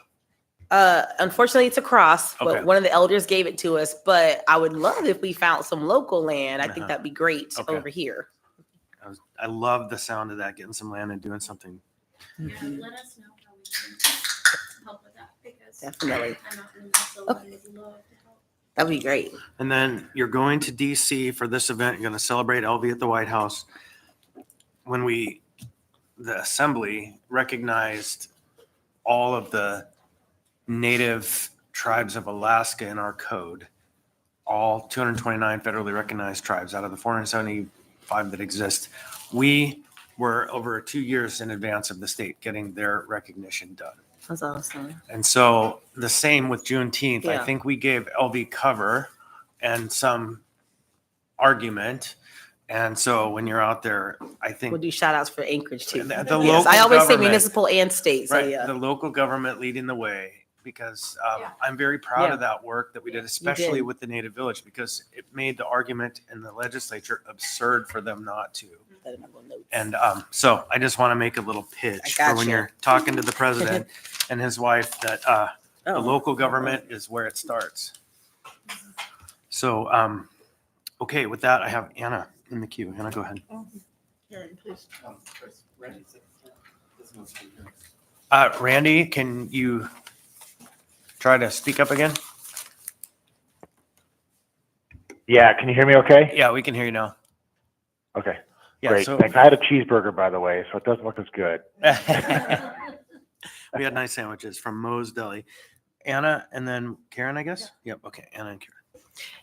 Unfortunately, it's across, but Okay. one of the elders gave it to us. But I would love if we found some local land. I think Uh-huh. that'd be great Okay. over here. I love the sound of that, getting some land and doing something. Let us know how we can help with that because Definitely. I'm not in that, so I would love to help. That'd be great. And then you're going to DC for this event. You're going to celebrate LV at the White House. When the assembly recognized all of the native tribes of Alaska in our code, all 229 federally recognized tribes out of the 475 that exist, we were over 2 years in advance of the state getting their recognition done. That's awesome. And so the same with Juneteenth. I Yeah. think we gave LV cover and some argument. And so when you're out there, I think We'll do shout outs for Anchorage too. The Yes, local I always say government- municipal and state. So right, yeah. the local government leading the way, because I'm very proud Yeah. of that work that we did, especially did. with the Native Village, because it made the argument in the legislature absurd for them not to. That in my little notes. And so I just want to make a little pitch I for when gotcha. you're talking to the president and his wife that the Oh. local government is where it starts. So, okay, with that, I have Anna in the queue. Anna, go ahead. Randy, can you try to speak up again? Yeah, can you hear me okay? Yeah, we can hear you now. Okay, Yeah, great. so Thanks. I had a cheeseburger, by the way, so it doesn't look as good. we had nice sandwiches from Moe's Deli. Anna and then Karen, I guess? Yep, okay, Anna and Karen.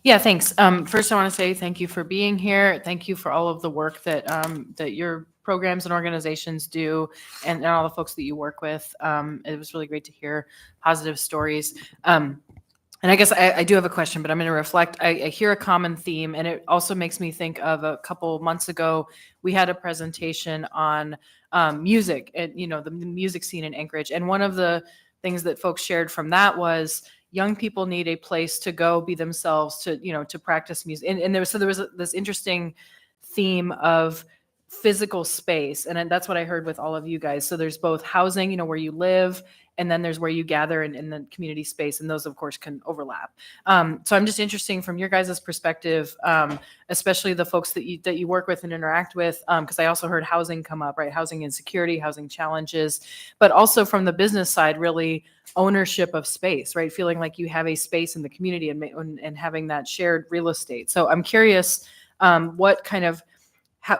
Yeah, thanks. First, I want to say thank you for being here. Thank you for all of the work that that your programs and organizations do, and all the folks that you work with. It was really great to hear positive stories. And I guess I do have a question, but I'm going to reflect. I hear a common theme, and it also makes me think of a couple months ago, we had a presentation on music and, the music scene in Anchorage. And one of the things that folks shared from that was young people need a place to go be themselves, to practice music. And there was this interesting theme of physical space. And that's what I heard with all of you guys. So there's both housing, where you live, and then there's where you gather in the community space. And those, of course, can overlap. So I'm just interested from your guys' perspective, especially the folks that you work with and interact with, because I also heard housing come up, right? Housing insecurity, housing challenges, but also from the business side, really ownership of space, right? Feeling like you have a space in the community and having that shared real estate. So I'm curious what kind of,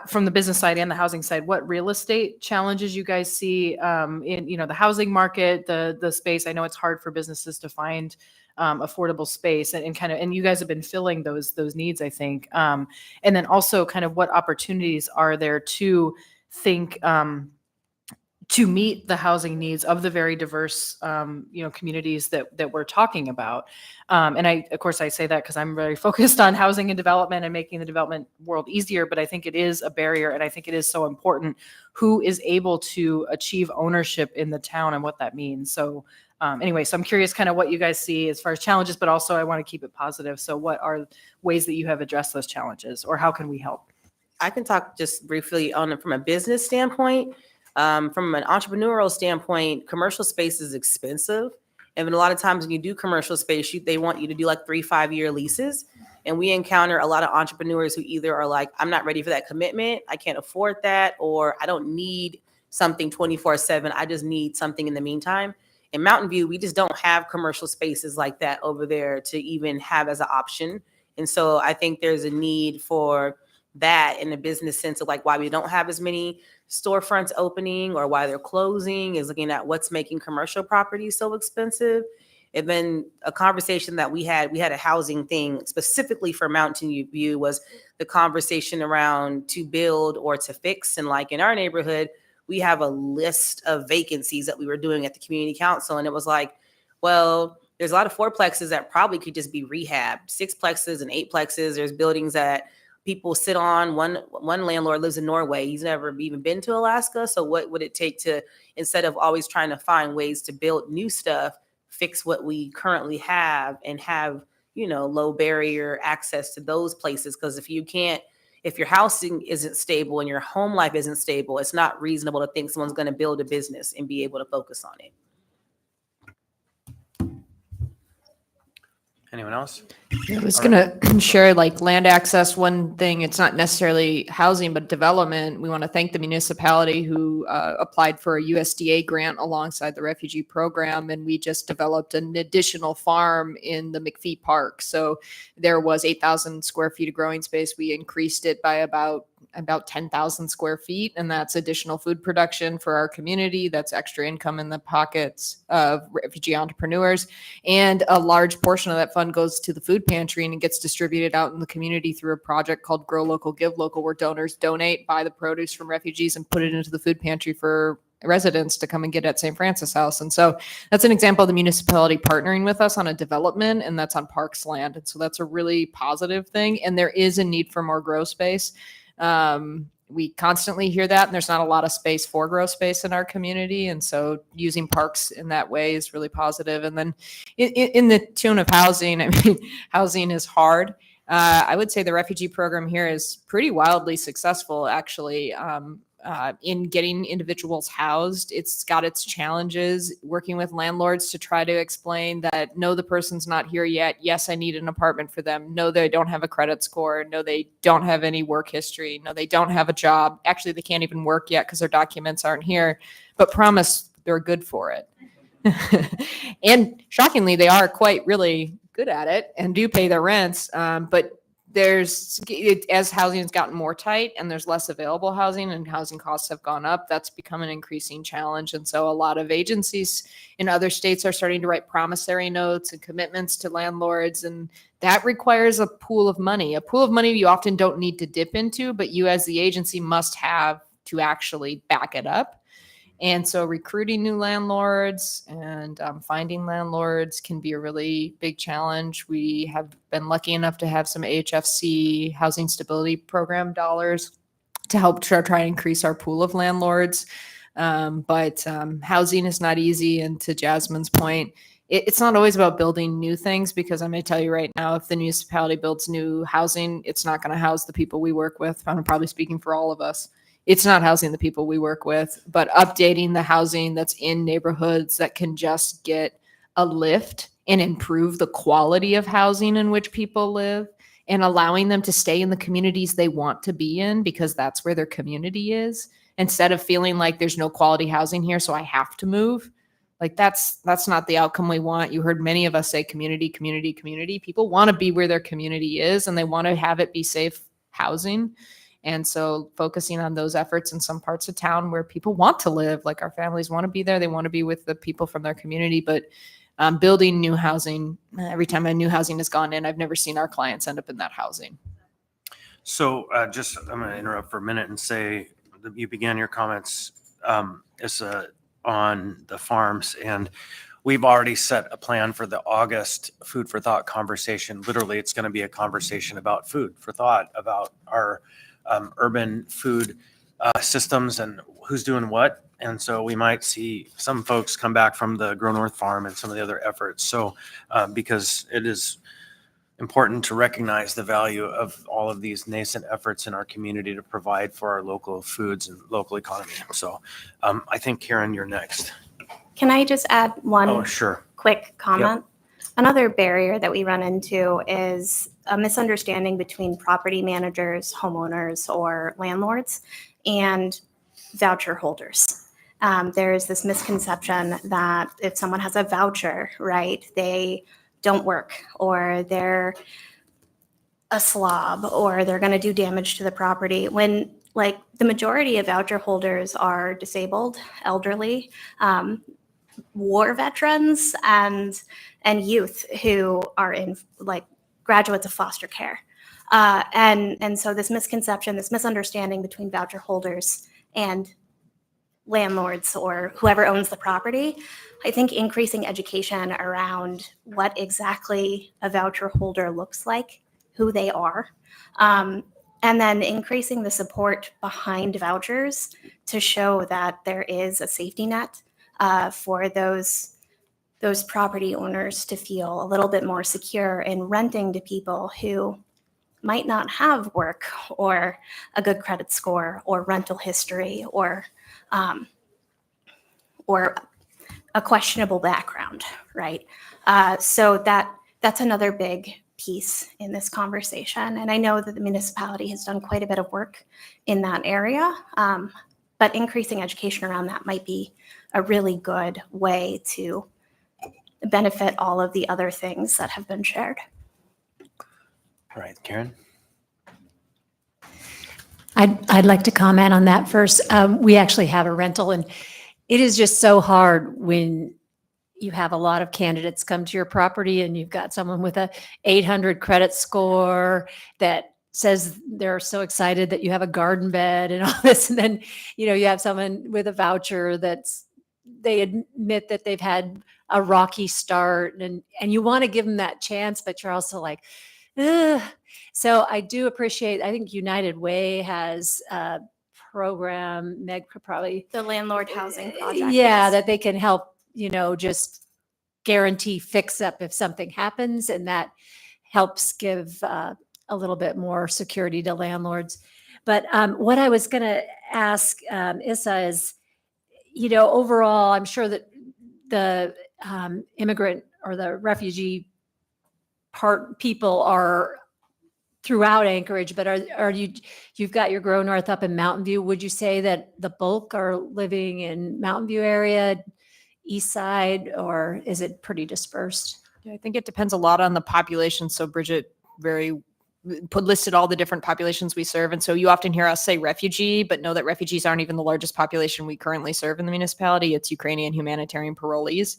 from the business side and the housing side, what real estate challenges you guys see in the housing market, the space. I know it's hard for businesses to find affordable space, and you guys have been filling those needs, I think. And then also kind of what opportunities are there to think to meet the housing needs of the very diverse, communities that we're talking about. And of course, I say that because I'm very focused on housing and development and making the development world easier, but I think it is a barrier, and I think it is so important who is able to achieve ownership in the town and what that means. So anyway, so I'm curious kind of what you guys see as far as challenges, but also I want to keep it positive. So what are ways that you have addressed those challenges, or how can we help? I can talk just briefly on it from a business standpoint. From an entrepreneurial standpoint, commercial space is expensive. And a lot of times when you do commercial space, they want you to do like 3-5 year leases. And we encounter a lot of entrepreneurs who either are like, I'm not ready for that commitment, I can't afford that, or I don't need something 24/7. I just need something in the meantime. In Mountain View, we just don't have commercial spaces like that over there to even have as an option. And so I think there's a need for that in the business sense of like why we don't have as many storefronts opening or why they're closing is looking at what's making commercial properties so expensive. And then a conversation that we had a housing thing specifically for Mountain View, was the conversation around to build or to fix. And like in our neighborhood, we have a list of vacancies that we were doing at the community council. And it was like, well, there's a lot of fourplexes that probably could just be rehabbed, sixplexes and eightplexes. There's buildings that people sit on. One landlord lives in Norway. He's never even been to Alaska. So what would it take to, instead of always trying to find ways to build new stuff, fix what we currently have and have, low barrier access to those places? Because if your housing isn't stable and your home life isn't stable, it's not reasonable to think someone's going to build a business and be able to focus on it. Anyone else? I was going to share like land access. One thing, it's not necessarily housing, but development. We want to thank the municipality who applied for a USDA grant alongside the refugee program. And we just developed an additional farm in the McPhee Park. So there was 8,000 square feet of growing space. We increased it by about 10,000 square feet. And that's additional food production for our community. That's extra income in the pockets of refugee entrepreneurs. And a large portion of that fund goes to the food pantry and it gets distributed out in the community through a project called Grow Local, Give Local, where donors donate, buy the produce from refugees and put it into the food pantry for residents to come and get at St. Francis House. And so that's an example of the municipality partnering with us on a development, and that's on parks land. And so that's a really positive thing. And there is a need for more grow space. We constantly hear that, and there's not a lot of space for grow space in our community. And so using parks in that way is really positive. And then in the tune of housing, I mean, housing is hard. I would say the refugee program here is pretty wildly successful, actually, in getting individuals housed. It's got its challenges, working with landlords to try to explain that, no, the person's not here yet. Yes, I need an apartment for them. No, they don't have a credit score. No, they don't have any work history. No, they don't have a job. Actually, they can't even work yet because their documents aren't here, but promise they're good for it. And shockingly, they are quite really good at it and do pay their rents. But as housing has gotten more tight and there's less available housing and housing costs have gone up, that's become an increasing challenge. And so a lot of agencies in other states are starting to write promissory notes and commitments to landlords. And that requires a pool of money you often don't need to dip into, but you as the agency must have to actually back it up. And so recruiting new landlords and finding landlords can be a really big challenge. We have been lucky enough to have some HFC Housing Stability Program dollars to help try and increase our pool of landlords. But housing is not easy. And to Jasmine's point, it's not always about building new things, because I'm going to tell you right now, if the municipality builds new housing, it's not going to house the people we work with. I'm probably speaking for all of us. It's not housing the people we work with, but updating the housing that's in neighborhoods that can just get a lift and improve the quality of housing in which people live, and allowing them to stay in the communities they want to be in because that's where their community is, instead of feeling like there's no quality housing here, so I have to move. Like that's not the outcome we want. You heard many of us say community, community, community. People want to be where their community is, and they want to have it be safe housing. And so focusing on those efforts in some parts of town where people want to live, like our families want to be there, they want to be with the people from their community, but building new housing, every time a new housing has gone in, I've never seen our clients end up in that housing. So I'm going to interrupt for a minute and say that you began your comments on the farms, and we've already set a plan for the August Food for Thought conversation. Literally, it's going to be a conversation about food for thought, about our urban food systems and who's doing what. And so we might see some folks come back from the Grow North Farm and some of the other efforts. So because it is important to recognize the value of all of these nascent efforts in our community to provide for our local foods and local economy. So I think, Karen, you're next. Can I just add one Oh, sure. quick comment? Another barrier that we run into is a misunderstanding between property managers, homeowners, or landlords and voucher holders. There is this misconception that if someone has a voucher, right, they don't work, or they're a slob, or they're going to do damage to the property, when like the majority of voucher holders are disabled, elderly, war veterans and youth who are in like graduates of foster care. And so this misconception, this misunderstanding between voucher holders and landlords or whoever owns the property, I think increasing education around what exactly a voucher holder looks like, who they are, and then increasing the support behind vouchers to show that there is a safety net for those property owners to feel a little bit more secure in renting to people who might not have work or a good credit score or rental history or a questionable background, right? So that's another big piece in this conversation. And I know that the municipality has done quite a bit of work in that area, but increasing education around that might be a really good way to benefit all of the other things that have been shared. All right, Karen? I'd like to comment on that first. We actually have a rental, and it is just so hard when you have a lot of candidates come to your property and you've got someone with a 800 credit score that says they're so excited that you have a garden bed and all this. And then, you have someone with a voucher they admit that they've had a rocky start and you want to give them that chance, but you're also like, ugh. So I do appreciate, I think United Way has a program, Meg could probably. The landlord housing project. Yeah, yes. that they can help, just guarantee fix up if something happens. And that helps give a little bit more security to landlords. But what I was going to ask Issa is, overall, I'm sure that the immigrant or the refugee people are throughout Anchorage, but you've got your Grow North up in Mountain View. Would you say that the bulk are living in Mountain View area, East Side, or is it pretty dispersed? Yeah, I think it depends a lot on the population. So Bridget listed all the different populations we serve. And so you often hear us say refugee, but know that refugees aren't even the largest population we currently serve in the municipality. It's Ukrainian humanitarian parolees.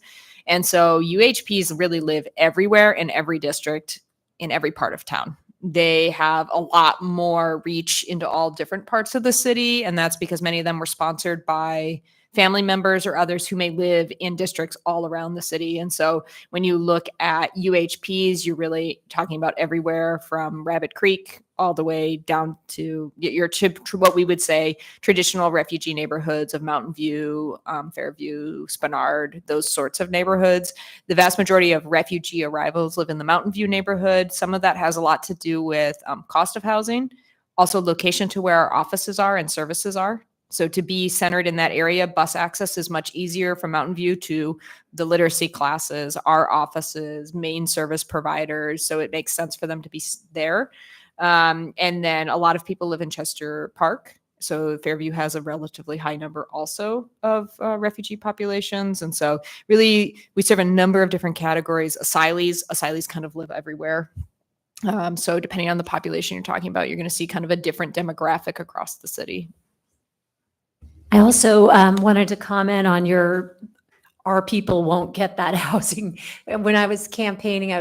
And so UHPs really live everywhere in every district in every part of town. They have a lot more reach into all different parts of the city. And that's because many of them were sponsored by family members or others who may live in districts all around the city. And so when you look at UHPs, you're really talking about everywhere from Rabbit Creek all the way down to what we would say traditional refugee neighborhoods of Mountain View, Fairview, Spenard, those sorts of neighborhoods. The vast majority of refugee arrivals live in the Mountain View neighborhood. Some of that has a lot to do with cost of housing, also location to where our offices are and services are. So to be centered in that area, bus access is much easier from Mountain View to the literacy classes, our offices, main service providers. So it makes sense for them to be there. And then a lot of people live in Chester Park. So Fairview has a relatively high number also of refugee populations. And so really we serve a number of different categories. Asylees kind of live everywhere. So depending on the population you're talking about, you're going to see kind of a different demographic across the city. I also wanted to comment on our people won't get that housing. When I was campaigning,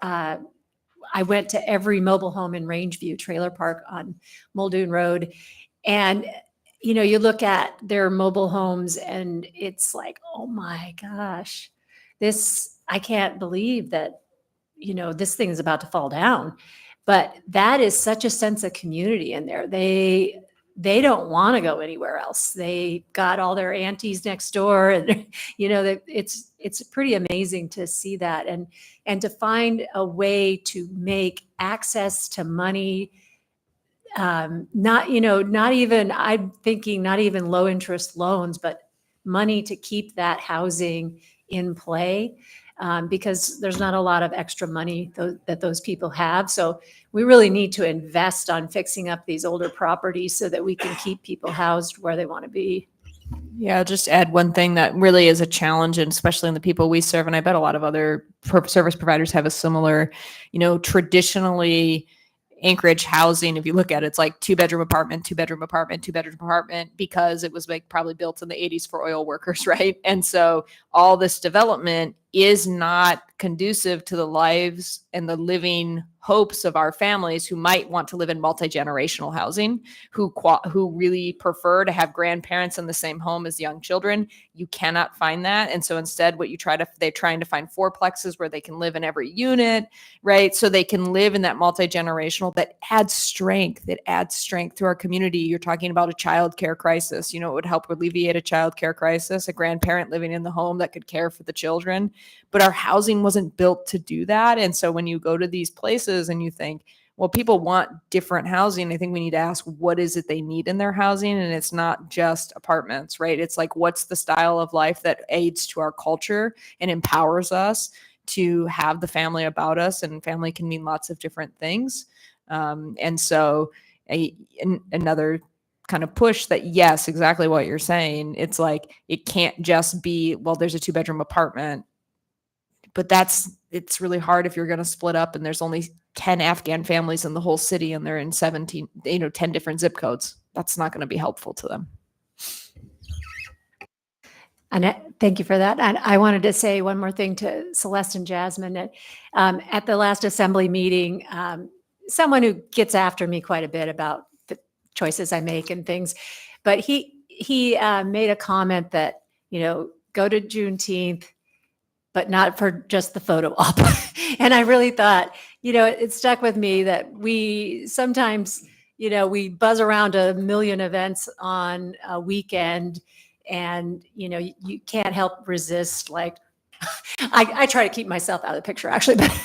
I went to every mobile home in Rangeview Trailer Park on Muldoon Road. And, you look at their mobile homes and it's like, oh my gosh, I can't believe that, this thing is about to fall down. But that is such a sense of community in there. They don't want to go anywhere else. They got all their aunties next door, and it's pretty amazing to see that and to find a way to make access to money. Not even low interest loans, but money to keep that housing in play. Because there's not a lot of extra money that those people have. So we really need to invest on fixing up these older properties so that we can keep people housed where they want to be. Yeah, I'll just add one thing that really is a challenge, and especially in the people we serve, and I bet a lot of other service providers have a similar, traditionally, Anchorage housing, if you look at it, it's like 2-bedroom apartment, 2-bedroom apartment, 2-bedroom apartment, because it was like probably built in the 80s for oil workers, right? And so all this development is not conducive to the lives and the living hopes of our families who might want to live in multi-generational housing, who really prefer to have grandparents in the same home as young children. You cannot find that. And so instead they're trying to find fourplexes where they can live in every unit, right? So they can live in that multi-generational that adds strength. It adds strength to our community. You're talking about a child care crisis. It would help alleviate a child care crisis, a grandparent living in the home that could care for the children. But our housing wasn't built to do that. And so when you go to these places and you think, well, people want different housing, I think we need to ask, what is it they need in their housing? And it's not just apartments, right? It's like, what's the style of life that aids to our culture and empowers us to have the family about us? And family can mean lots of different things. And so another kind of push that, yes, exactly what you're saying. It's like, it can't just be, well, there's a 2-bedroom apartment, but it's really hard if you're going to split up and there's only 10 Afghan families in the whole city and they're in 10 different zip codes. That's not going to be helpful to them. And thank you for that. And I wanted to say one more thing to Celeste and Jasmine. That, at the last assembly meeting, someone who gets after me quite a bit about the choices I make and things, but he made a comment that, go to Juneteenth, but not for just the photo op. And I really thought, it stuck with me that we sometimes, we buzz around a million events on a weekend, and, you can't help resist, like, I try to keep myself out of the picture, actually. But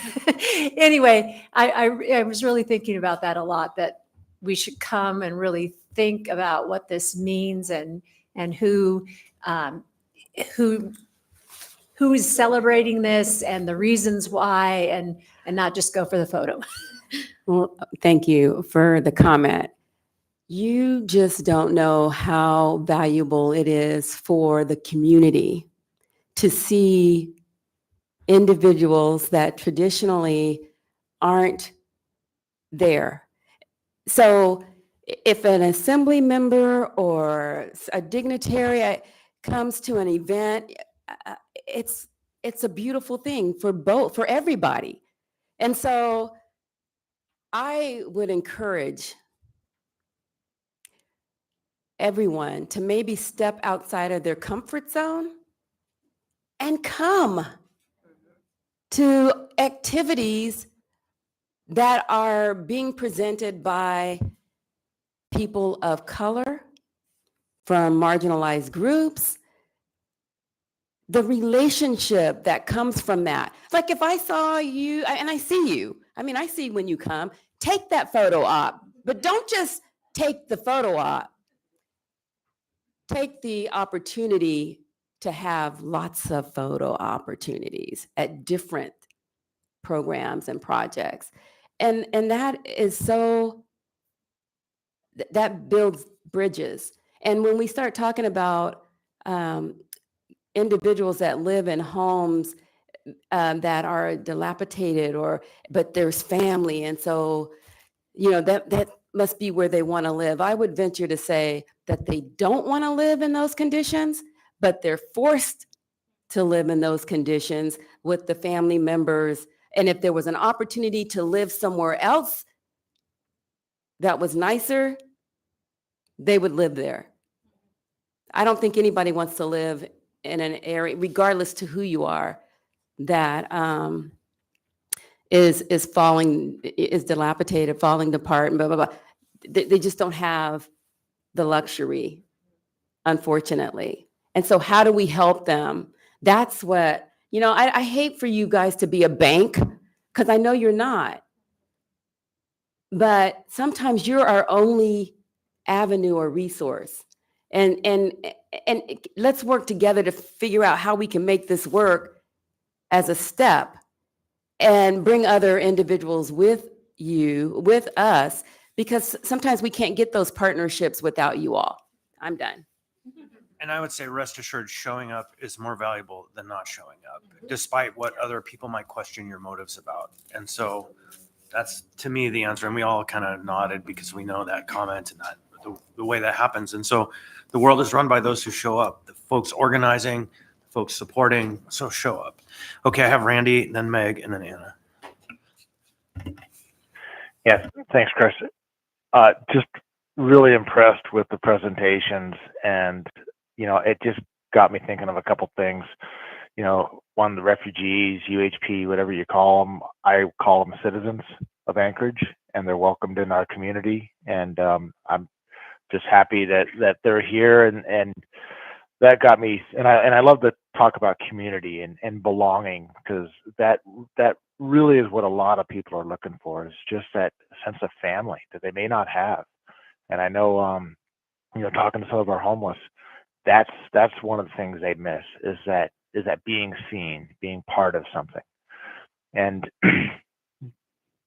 anyway, I was really thinking about that a lot, that we should come and really think about what this means and who is celebrating this and the reasons why, and not just go for the photo. Well, thank you for the comment. You just don't know how valuable it is for the community to see individuals that traditionally aren't there. So if an assembly member or a dignitary comes to an event, it's a beautiful thing for everybody. And so I would encourage everyone to maybe step outside of their comfort zone and come to activities that are being presented by people of color, from marginalized groups, the relationship that comes from that. Like if I saw you, and I see you, I see when you come, take that photo op, but don't just take the photo op. Take the opportunity to have lots of photo opportunities at different programs and projects. And that is that builds bridges. And when we start talking about individuals that live in homes that are dilapidated, but there's family, and so that must be where they want to live. I would venture to say that they don't want to live in those conditions, but they're forced to live in those conditions with the family members. And if there was an opportunity to live somewhere else that was nicer, they would live there. I don't think anybody wants to live in an area, regardless to who you are, that is dilapidated, falling apart, and blah, blah, blah. They just don't have the luxury, unfortunately. And so how do we help them? That's what, I hate for you guys to be a bank, because I know you're not. But sometimes you're our only avenue or resource. And let's work together to figure out how we can make this work as a step and bring other individuals with us, because sometimes we can't get those partnerships without you all. I'm done. And I would say, rest assured, showing up is more valuable than not showing up, despite what other people might question your motives about. And so that's to me the answer. And we all kind of nodded because we know that comment and that the way that happens. And so the world is run by those who show up, the folks organizing, the folks supporting, so show up. Okay, I have Randy, then Meg, and then Anna. Yes, thanks, Chris. Just really impressed with the presentations, and it just got me thinking of a couple things. One, the refugees, UHP, whatever you call them, I call them citizens of Anchorage, and they're welcomed in our community. And I'm just happy that they're here, and that got me. And I love to talk about community and belonging, because that really is what a lot of people are looking for, is just that sense of family that they may not have. And I know, talking to some of our homeless, that's one of the things they miss, is that being seen, being part of something. And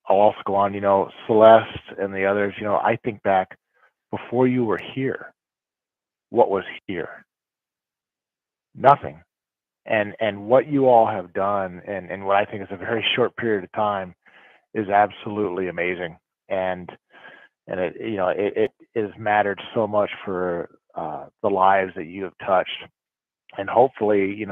I'll also go on, Celeste and the others, I think back before you were here, what was here? Nothing. And what you all have done, and what I think is a very short period of time, is absolutely amazing. And it has mattered so much for the lives that you have touched. And hopefully,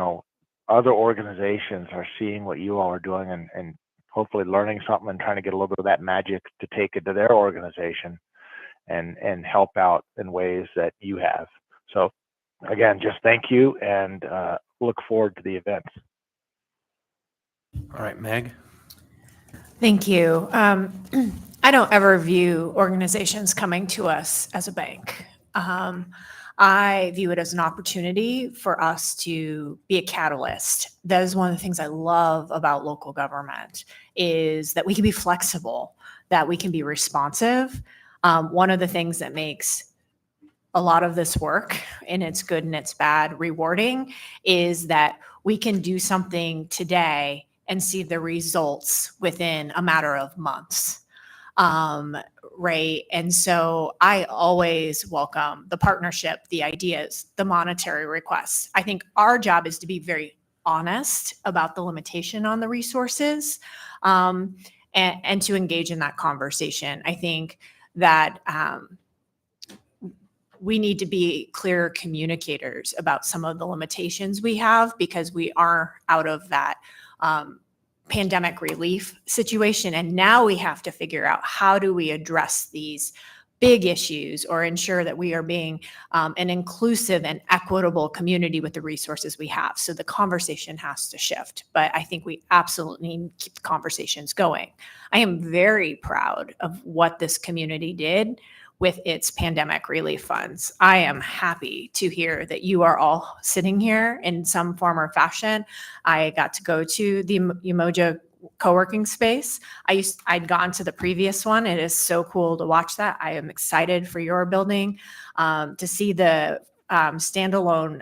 other organizations are seeing what you all are doing, and hopefully learning something and trying to get a little bit of that magic to take into their organization and help out in ways that you have. So again, just thank you, and look forward to the events. All right, Meg. Thank you. I don't ever view organizations coming to us as a bank. I view it as an opportunity for us to be a catalyst. That is one of the things I love about local government, is that we can be flexible, that we can be responsive. One of the things that makes a lot of this work, and it's good and it's bad, rewarding, is that we can do something today and see the results within a matter of months. Right. And so I always welcome the partnership, the ideas, the monetary requests. I think our job is to be very honest about the limitation on the resources, and to engage in that conversation. I think that we need to be clear communicators about some of the limitations we have, because we are out of that pandemic relief situation. And now we have to figure out, how do we address these big issues, or ensure that we are being an inclusive and equitable community with the resources we have. So the conversation has to shift, but I think we absolutely need to keep the conversations going. I am very proud of what this community did with its pandemic relief funds. I am happy to hear that you are all sitting here in some form or fashion. I got to go to the Umoja co-working space. I'd gone to the previous one. It is so cool to watch that. I am excited for your building, to see the standalone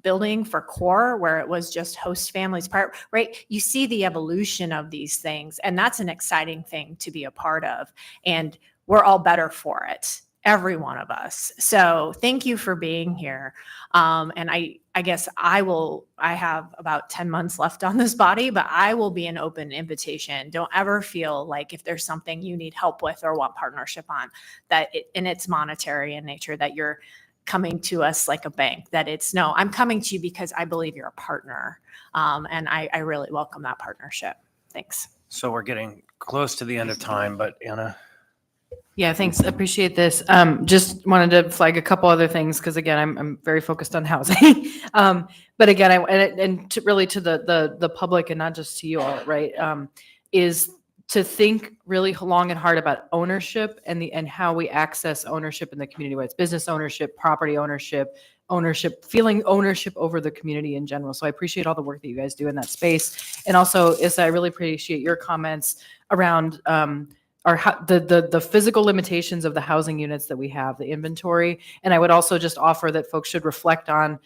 building for CORE, where it was just host families part, right? You see the evolution of these things, and that's an exciting thing to be a part of. And we're all better for it, every one of us. So thank you for being here. And I guess I have about 10 months left on this body, but I will be an open invitation. Don't ever feel like, if there's something you need help with or want partnership on, and it's monetary in nature, that you're coming to us like a bank, that it's, no, I'm coming to you because I believe you're a partner. And I really welcome that partnership. Thanks. So we're getting close to the end of time, but Anna. Yeah, thanks. Appreciate this. Just wanted to flag a couple other things, because again, I'm very focused on housing. But again, really to the public, and not just to you all, right? Is to think really long and hard about ownership and how we access ownership in the community, whether it's business ownership, property ownership, feeling ownership over the community in general. So I appreciate all the work that you guys do in that space. And also, Issa, I really appreciate your comments around the physical limitations of the housing units that we have, the inventory. And I would also just offer that folks should reflect on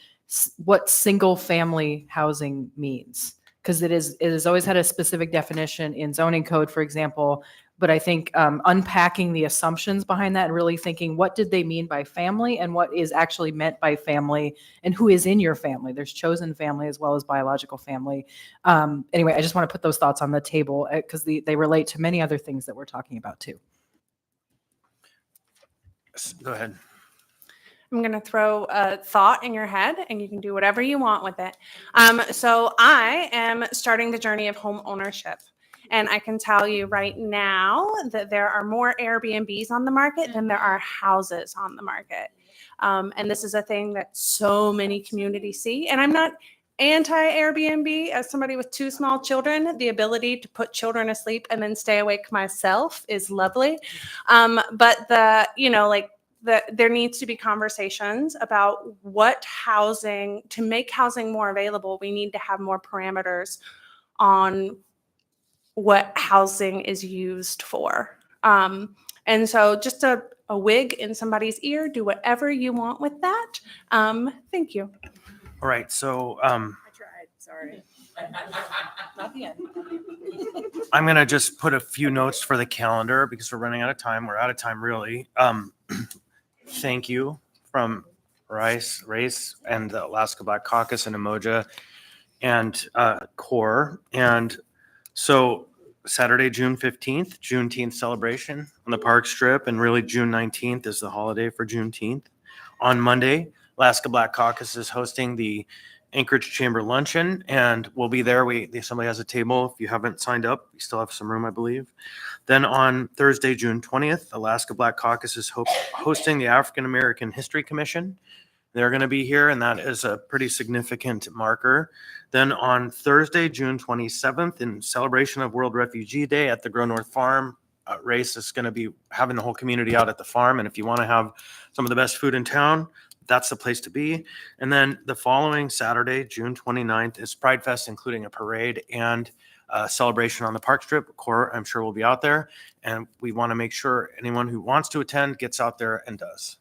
what single family housing means, because it has always had a specific definition in zoning code, for example, But I think unpacking the assumptions behind that and really thinking, what did they mean by family and what is actually meant by family and who is in your family? There's chosen family as well as biological family. Anyway, I just want to put those thoughts on the table because they relate to many other things that we're talking about too. Go ahead. I'm going to throw a thought in your head and you can do whatever you want with it. So I am starting the journey of home ownership. And I can tell you right now that there are more Airbnbs on the market than there are houses on the market. And this is a thing that so many communities see. And I'm not anti-Airbnb. As somebody with 2 small children, the ability to put children asleep and then stay awake myself is lovely. But there needs to be conversations about what housing, to make housing more available, we need to have more parameters on what housing is used for. And so just a wig in somebody's ear, do whatever you want with that. Thank you. All right. So I tried, sorry. Not the end. I'm going to just put a few notes for the calendar because we're running out of time. We're out of time, really. Thank you from Race and the Alaska Black Caucus and Umoja and CORE. And so Saturday, June 15th, Juneteenth celebration on the Park Strip, and really June 19th is the holiday for Juneteenth. On Monday, Alaska Black Caucus is hosting the Anchorage Chamber Luncheon, and we'll be there. Somebody has a table. If you haven't signed up, we still have some room, I believe. Then on Thursday, June 20th, Alaska Black Caucus is hosting the African American History Commission. They're going to be here, and that is a pretty significant marker. Then on Thursday, June 27th, in celebration of World Refugee Day at the Grow North Farm, Race is going to be having the whole community out at the farm. And if you want to have some of the best food in town, that's the place to be. And then the following Saturday, June 29th, is Pride Fest, including a parade and a celebration on the Park Strip. CORE, I'm sure, will be out there. And we want to make sure anyone who wants to attend gets out there and does.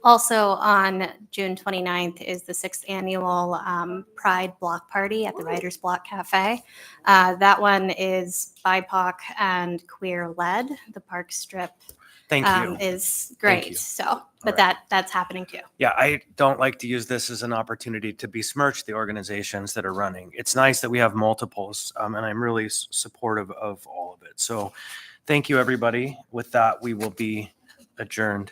Also on June 29th is the 6th annual Pride Block Party at the Writers Block Cafe. That one is BIPOC and queer led. The Park Strip Thank you. is Thank you. great. So, but right. that's happening too. Yeah, I don't like to use this as an opportunity to besmirch the organizations that are running. It's nice that we have multiples, and I'm really supportive of all of it. So thank you, everybody. With that, we will be adjourned.